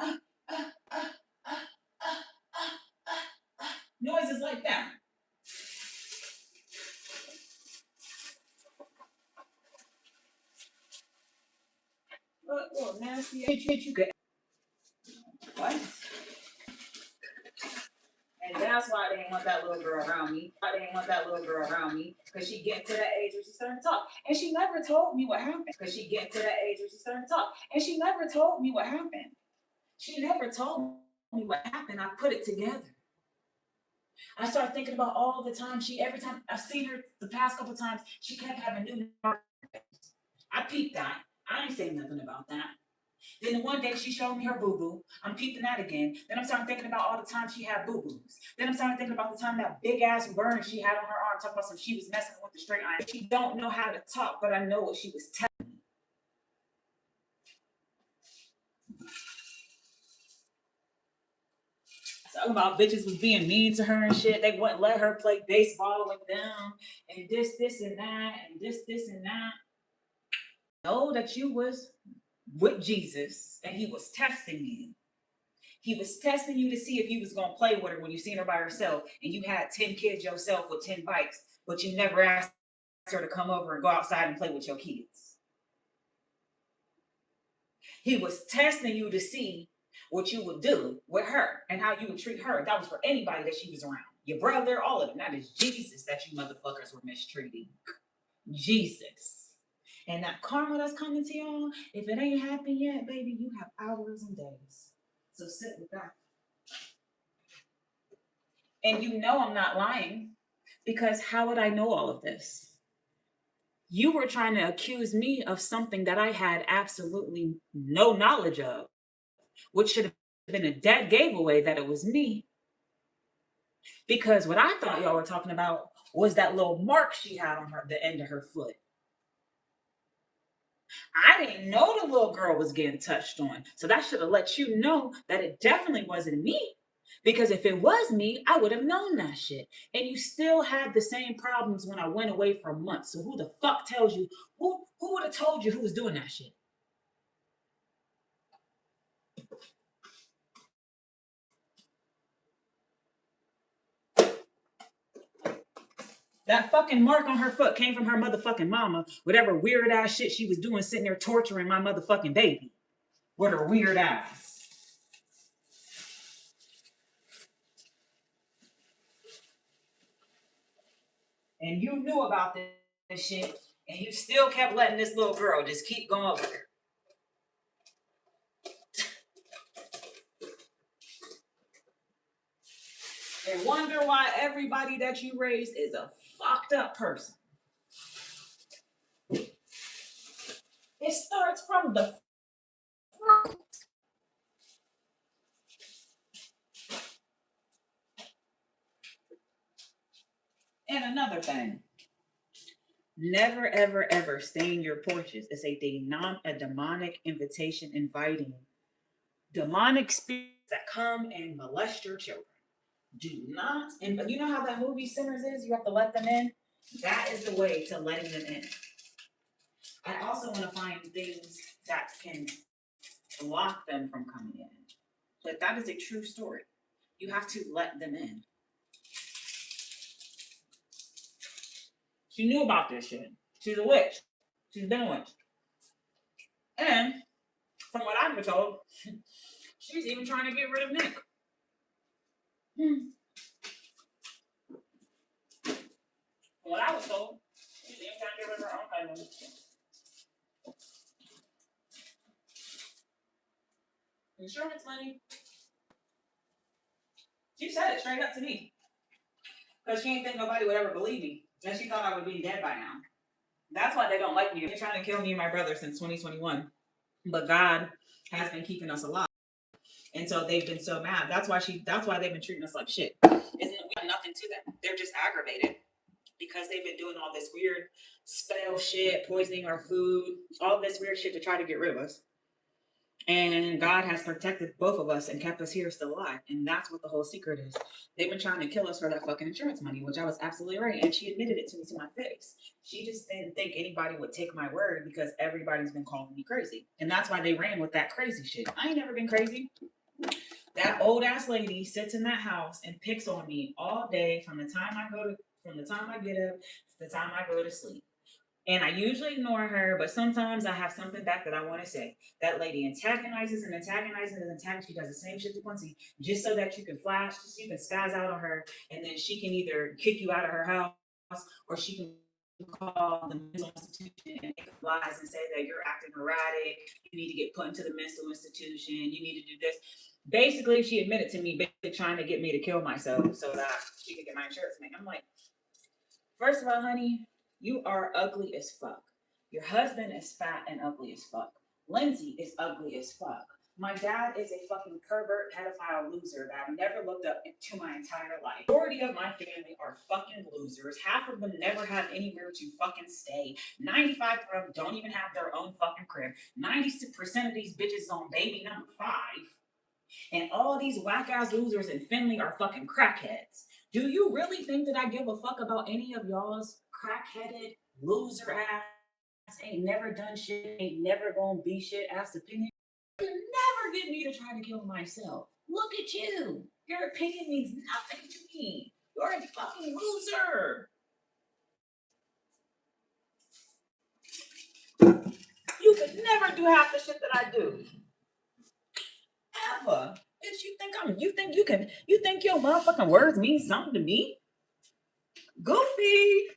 noises like that. What nasty shit you could. What? And that's why they didn't want that little girl around me. Because she get to that age where she's starting to talk. And she never told me what happened. She never told me what happened. I put it together. I started thinking about all the time every time I've seen her the past couple times, she kept having new marks. I peeped that. I ain't saying nothing about that. Then the one day she showed me her boo-boo. I'm peeping that again. Then I'm starting thinking about all the times she had boo-boos. Then I'm starting thinking about the time that big ass burn she had on her arm, talking about some she was messing with the straight iron. She don't know how to talk, but I know what she was telling me. Talking about bitches was being mean to her and shit. They wouldn't let her play baseball with them. And this, and that, and this, and that. Know that you was with Jesus and he was testing you. He was testing you to see if you was going to play with her when you seen her by herself and you had 10 kids yourself with 10 bikes, but you never asked her to come over and go outside and play with your kids. He was testing you to see what you would do with her and how you would treat her. That was for anybody that she was around. Your brother, all of them. That is Jesus that you motherfuckers were mistreating. Jesus. And that karma that's coming to y'all, if it ain't happened yet, baby, you have hours and days. So sit with that. And you know I'm not lying, because how would I know all of this? You were trying to accuse me of something that I had absolutely no knowledge of, which should have been a dead giveaway that it was me. Because what I thought y'all were talking about was that little mark she had on the end of her foot. I didn't know the little girl was getting touched on. So that should have let you know that it definitely wasn't me. Because if it was me, I would have known that shit. And you still had the same problems when I went away for months. So who the fuck tells you? Who would have told you who was doing that shit? That fucking mark on her foot came from her motherfucking mama. Whatever weird ass shit she was doing, sitting there torturing my motherfucking baby. With her weird ass. And you knew about this shit, and you still kept letting this little girl just keep going over there. And wonder why everybody that you raised is a fucked up person. It starts from the fruit. And another thing, never, ever, ever stain your porches. It's a demonic invitation inviting demonic spirits that come and molest your children. Do not, and you know how that movie Sinners is? You have to let them in. That is the way to letting them in. I also want to find things that can block them from coming in. But that is a true story. You have to let them in. She knew about this shit. She's a witch. She's been a witch. And from what I've been told, she's even trying to get rid of Nick. From what I was told, with her own husband. Insurance money. She said it straight up to me. Because she didn't think nobody would ever believe me. And she thought I would be dead by now. That's why they don't like me. They're trying to kill me and my brother since 2021. But God has been keeping us alive. And so they've been so mad. That's why they've been treating us like shit. We have nothing to them. They're just aggravated because they've been doing all this weird spell shit, poisoning our food, all this weird shit to try to get rid of us. And God has protected both of us and kept us here still alive. And that's what the whole secret is. They've been trying to kill us for that fucking insurance money, which I was absolutely right. And she admitted it to me to my face. She just didn't think anybody would take my word because everybody's been calling me crazy. And that's why they ran with that crazy shit. I ain't never been crazy. That old ass lady sits in that house and picks on me all day from the time I get up to the time I go to sleep. And I usually ignore her, but sometimes I have something back that I want to say. That lady antagonizes and antagonizes and antagonizes. She does the same shit to Quincy just so that you can flash, just so you can spaz out on her, and then she can either kick you out of her house or she can call the mental institution and make lies and say that you're acting erratic. You need to get put into the mental institution. You need to do this. Basically, she admitted to me basically trying to get me to kill myself so that she could get my insurance money. I'm like, first of all, honey, you are ugly as fuck. Your husband is fat and ugly as fuck. Lindsay is ugly as fuck. My dad is a fucking pervert, pedophile loser that I've never looked up to my entire life. The majority of my family are fucking losers. Half of them never have anywhere to fucking stay. 95% of them don't even have their own fucking crib. 96% of these bitches is on baby number 5. And all these whack ass losers in Finley are fucking crackheads. Do you really think that I give a fuck about any of y'all's crack-headed, loser ass, ain't never done shit, ain't never gonna be shit ass opinion? You never get me to try to kill myself. Look at you. Your opinion means nothing to me. You're a fucking loser. You could never do half the shit that I do. Ever. Bitch, you think your motherfucking words mean something to me? Goofy.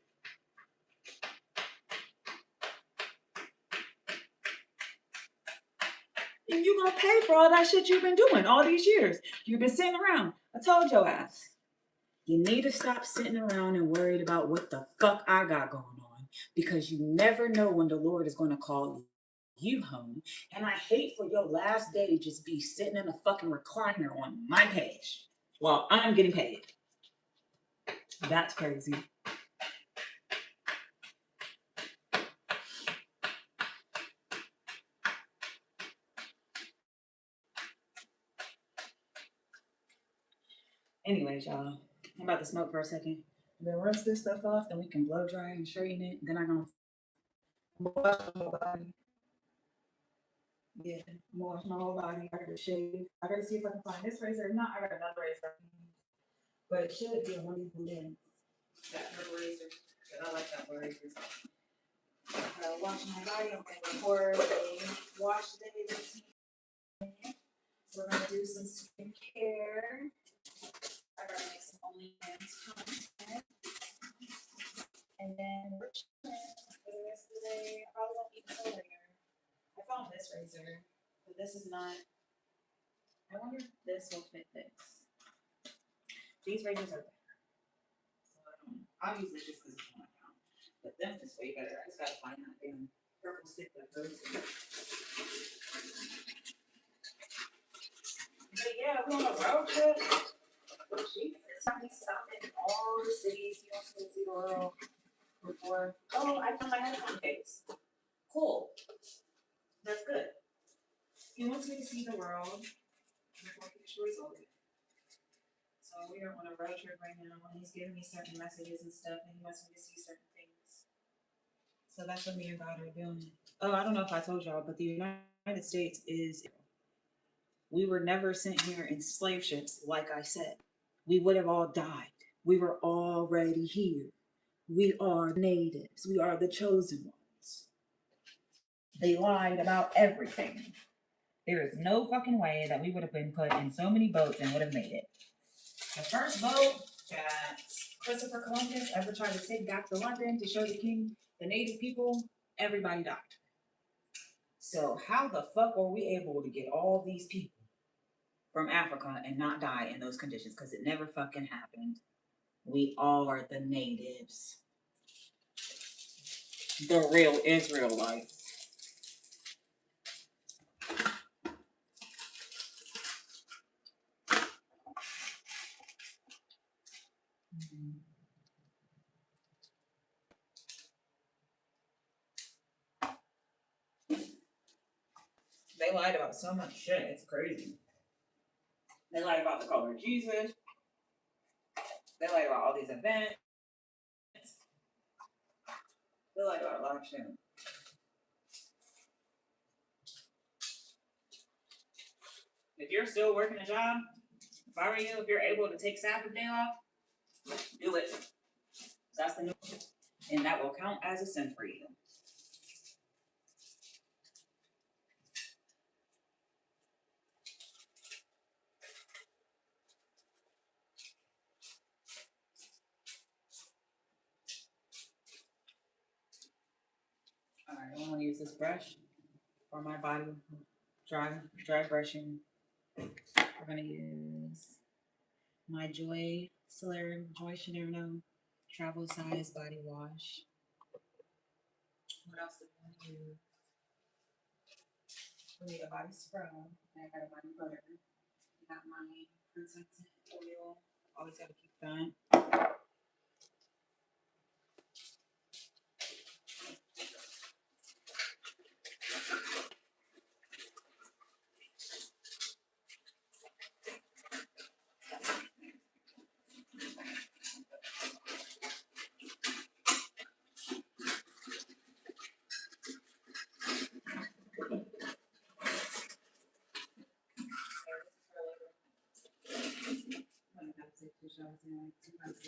And you're gonna pay for all that shit you've been doing all these years. You've been sitting around. I told your ass. You need to stop sitting around and worried about what the fuck I got going on. Because you never know when the Lord is gonna call you home. And I hate for your last day to just be sitting in a fucking recliner on my page while I'm getting paid. That's crazy. Anyways, y'all, I'm about to smoke for a second. Then rinse this stuff off, then we can blow dry and straighten it. Then I'm gonna wash my whole body. Yeah, I'm gonna wash my whole body. I gotta shave. I gotta see if I can find this razor. If not, I got another razor. But it should be one of these blue that purple razor. But I like that blue razor. I gotta wash my body. I'm gonna record a wash day routine. We're gonna do some skincare. I gotta make some OnlyFans content. And then we're chilling for the rest of the day. I probably won't eat until later. I found this razor, but this is not. I wonder if this will fit this. These razors are better. So I don't know. I'll use this just because it's on my account. But them is way better. I just gotta find that damn purple stick that goes in. But yeah, we're on a road trip. Jesus, I'm stopping in all the cities. You don't get to see the world before. Oh, I found my headphone case. Cool. That's good. He wants me to see the world before he destroys all of it. So we are on a road trip right now, and he's giving me certain messages and stuff, and he wants me to see certain things. So that's what me and God are doing. Oh, I don't know if I told y'all, but the United States is. We were never sent here in slave ships, like I said. We would have all died. We were already here. We are natives. We are the chosen ones. They lied about everything. There is no fucking way that we would have been put in so many boats and would have made it. The first boat that Christopher Columbus ever tried to take back to London to show the king the native people, everybody died. So how the fuck were we able to get all these people from Africa and not die in those conditions? Because it never fucking happened. We are the natives. The real Israelites. They lied about so much shit. It's crazy. They lied about the color of Jesus. They lied about all these events. They lied about a lot of shit. If you're still working a job, if I were you, if you're able to take Sabbath day off, do it. That's the new, and that will count as a sin for you. All right, I'm gonna use this brush for my body dry brushing. We're gonna use my Joy Chanel travel size body wash. What else do we want to use? We need a body scrub. I got a body butter. I got my protectant oil. Always gotta keep that. I'm gonna have to take 2 shots in like 2 months.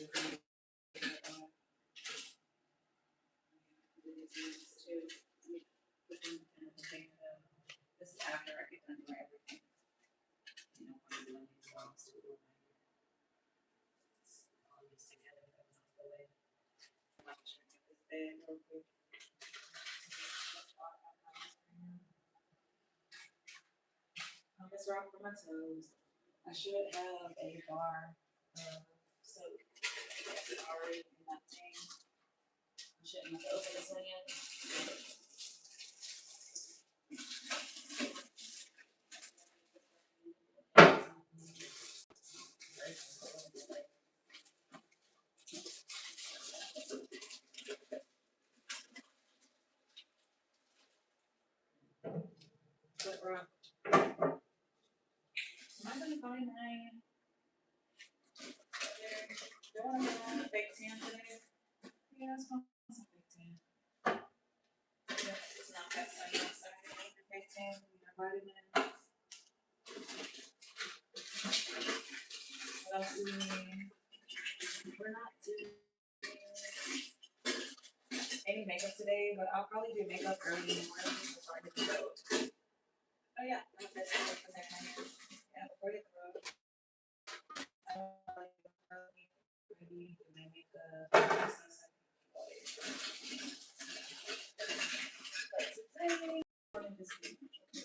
This is after I get done doing everything. You know, when I'm doing these walks, all these together. I'm not sure if this bed real quick. I'm just rock for my toes. I should have a bar of soap already in that thing. I shouldn't have to open this one yet. But rock. Am I gonna find my do I want a fake tan today? Yeah, it's fine. It's a fake tan. Yes, it's not that sunny outside. I need a fake tan. We got vitamins. What else do we need? We're not doing any makeup today, but I'll probably do makeup early in the morning before I get the road. Oh yeah, I'm gonna protect my hair. Yeah, before I get the road. I don't like ready to my makeup. But today, I'm gonna just be okay.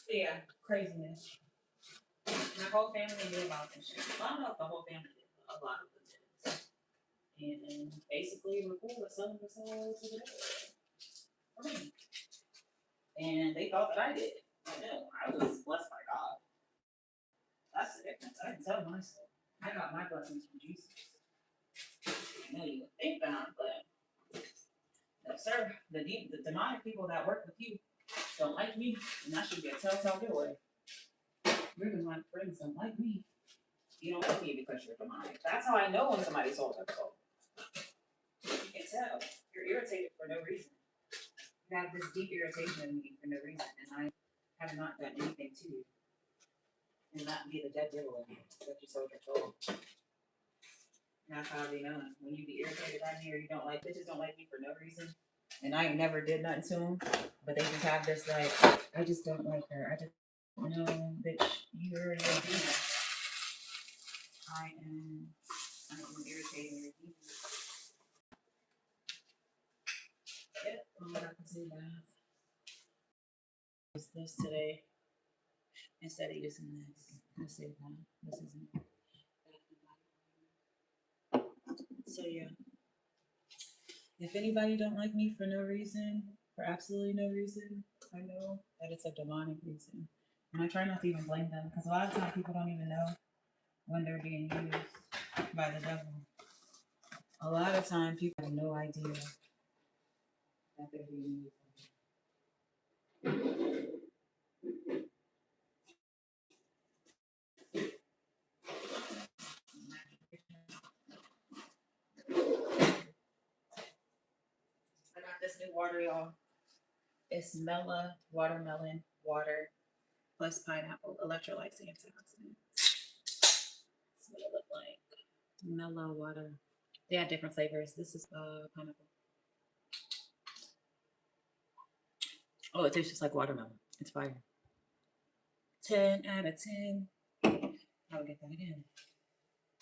Yeah, craziness. My whole family knew about this shit. Well, I don't know if the whole family did, but a lot of them did. And basically, we're cool with selling themselves to the for me. And they thought that I did. I know. I was blessed by God. That's the difference. I can tell myself. I got my blessings from Jesus. I know you would think that, but no, sir. The demonic people that work with you don't like me, and that should be a telltale giveaway. Your demonic friends don't like me. You don't like me because you're demonic. That's how I know when somebody's sold their soul. You can tell. You're irritated for no reason. You have this deep irritation in me for no reason, and I have not done anything to you. And that be the dead giveaway that you sold your soul. And that's how I be knowing. When you be irritated by me or you don't like bitches don't like me for no reason, and I ain't never did nothing to them, but they just have this like, I just don't like her. I just don't know, bitch, you're a demon. I am irritating your demon. Yep, I'm gonna have to do that. Use this today instead of using this. Let's see that. This isn't. So yeah, if anybody don't like me for no reason, for absolutely no reason, I know that it's a demonic reason, and I try not to even blame them because a lot of times people don't even know when they're being used by the devil. A lot of times people have no idea that they're being used. I got this new water, y'all. It's Mela watermelon water plus pineapple electrolytes and antioxidant. That's what it looked like. Mela water. They have different flavors. This is pineapple. Oh, it tastes just like watermelon. It's fire. 10 out of 10. I would get that again.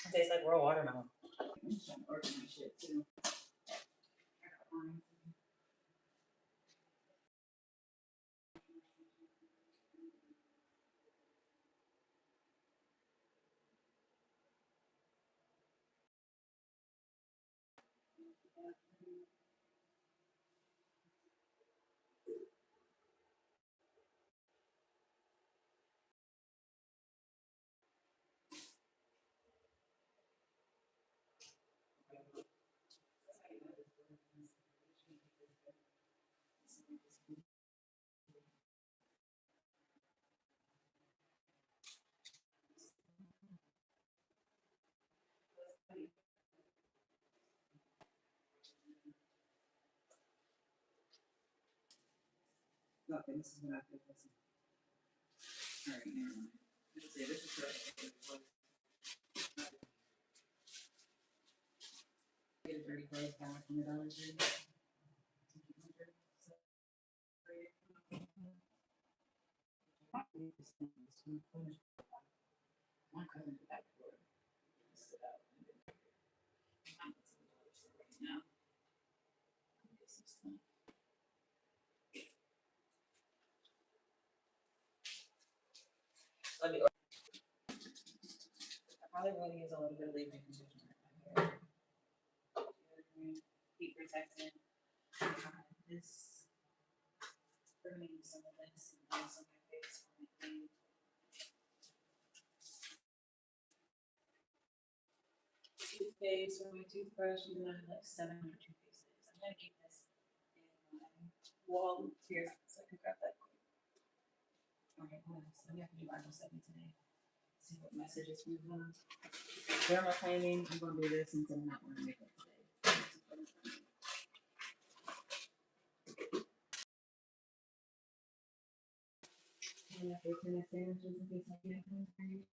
It tastes like raw watermelon. I'm just trying to organize shit too. Okay, this is what I feel. All right, never mind. Let's see, this is what get a dirty clothes back from the Dollar Tree. My cousin did that before. Now, get some stuff. Let me. I probably want to use a little bit of leave-in conditioner. Heat protectant. This. We're gonna use some of this and use some of my face for my clean. Toothpaste for my toothbrush, and I have like 700 toothpastes. I'm gonna keep this in my wall here so I can grab that quick. Okay, what else? I have to do Bible study today. See what messages we have. Derma cleaning, I'm gonna do this since I'm not wearing makeup today. And if there's any sandwiches in case I get hungry.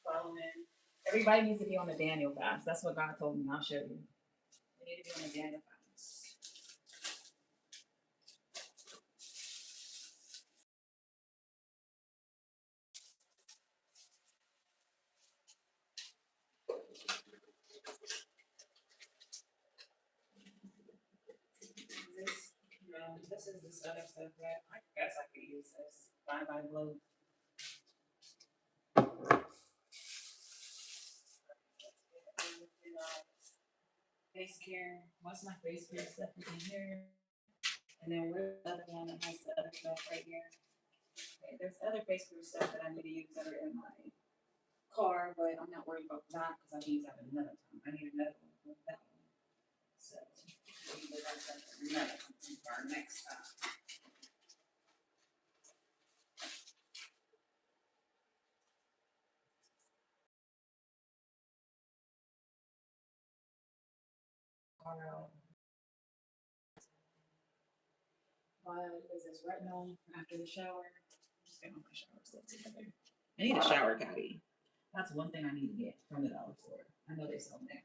Following. Everybody needs to be on the Daniel fast. That's what God told me. I'll show you. We need to be on the Daniel fast. This is this other stuff that I guess I could use this. Bye bye glow. Face care. What's my face care stuff is in here? And then where's the other one that has the other stuff right here? Okay, there's other face care stuff that I need to use that are in my car, but I'm not worried about that because I can use that another time. I need another one for that one. So we will have that another one for our next time. What is this retinol after the shower? I'm just getting all my shower stuff together. I need a shower caddy. That's one thing I need to get from the dollar store. I know they sell them there.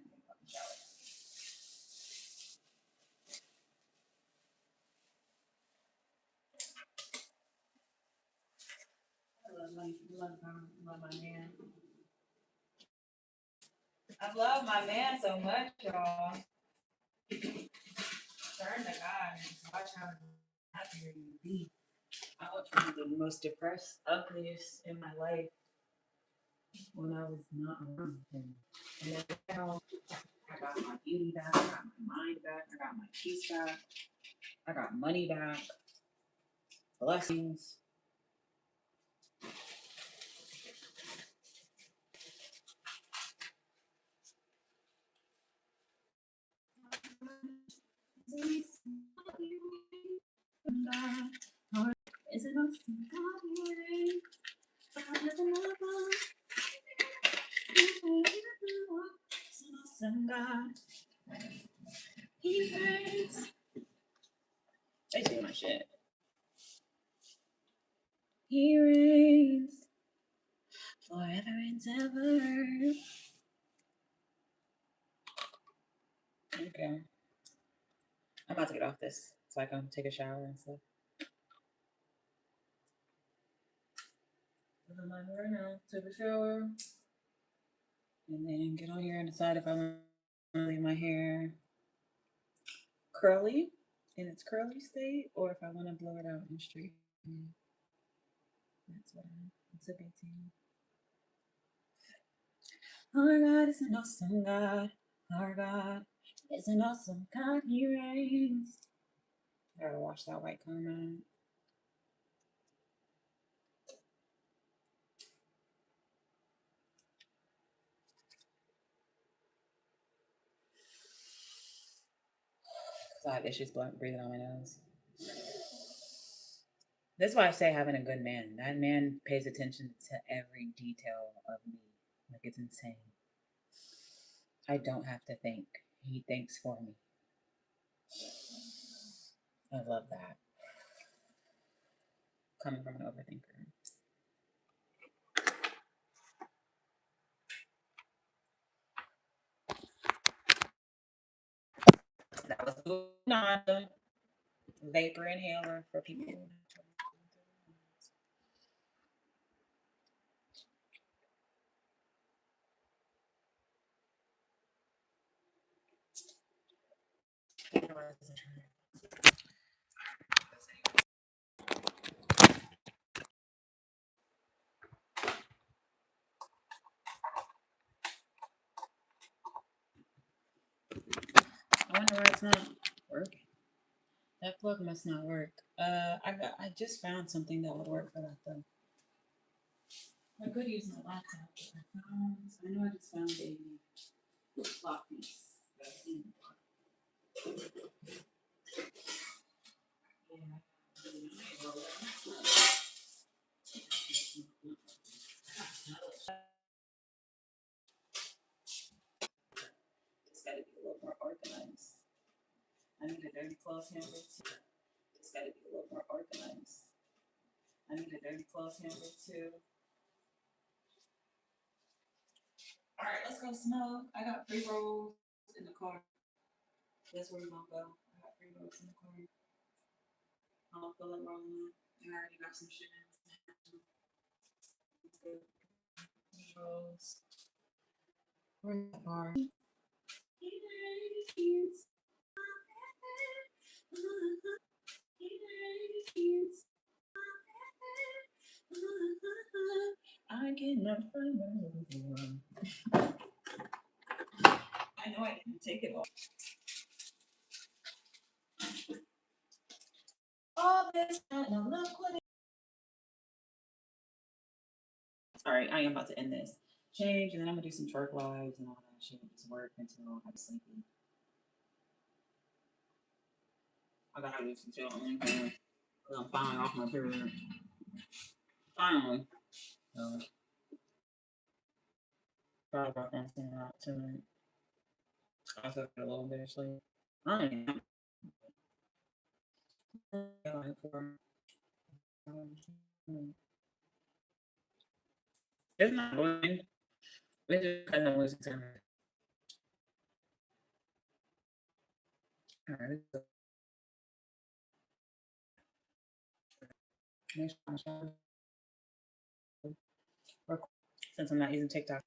I love my man. I love my man so much, y'all. Turn to God and watch how happier you be. I went from the most depressed, ugliest in my life when I was not around him. And then now I got my beauty back, I got my mind back, I got my peace back, I got money back, blessings. Is it awesome? God. He reigns. They do my shit. He reigns forever and ever. Okay. I'm about to get off this so I can take a shower and stuff. I'm like right now, take a shower, and then get on here and decide if I want to leave my hair curly in its curly state or if I want to blow it out and straight. That's what it's a big thing. Our God is an awesome God. Our God is an awesome God. He reigns. I gotta wash that white comb out. So I have issues breathing on my nose. That's why I say having a good man. That man pays attention to every detail of me. Like it's insane. I don't have to think. He thinks for me. I love that. Coming from an overthinker. That was not a vapor inhaler for people. I wonder why it's not working. That plug must not work. I just found something that would work for that though. I could use my laptop. I know I just found a clock piece. Just gotta be a little more organized. I need a dirty cloth hammer too. Just gotta be a little more organized. I need a dirty cloth hammer too. All right, let's go smoke. I got pre-rolls in the car. That's where we're gonna go. I got pre-rolls in the car. I'll fill up rolling up. I already got some shit in. Pre-rolls. Where's the bar? I cannot find my one. I know I didn't take it off. All this time, now look what it. All right, I am about to end this. Change, and then I'm gonna do some twerk lives and all that shit. Just work until I'm sleepy. I gotta do some chill on because I'm finally off my period. Finally. Sorry about that. Staying out tonight. I took a little bit of sleep. I am. It's not going. It's just 'cause I'm losing service. All right, since I'm not using TikTok.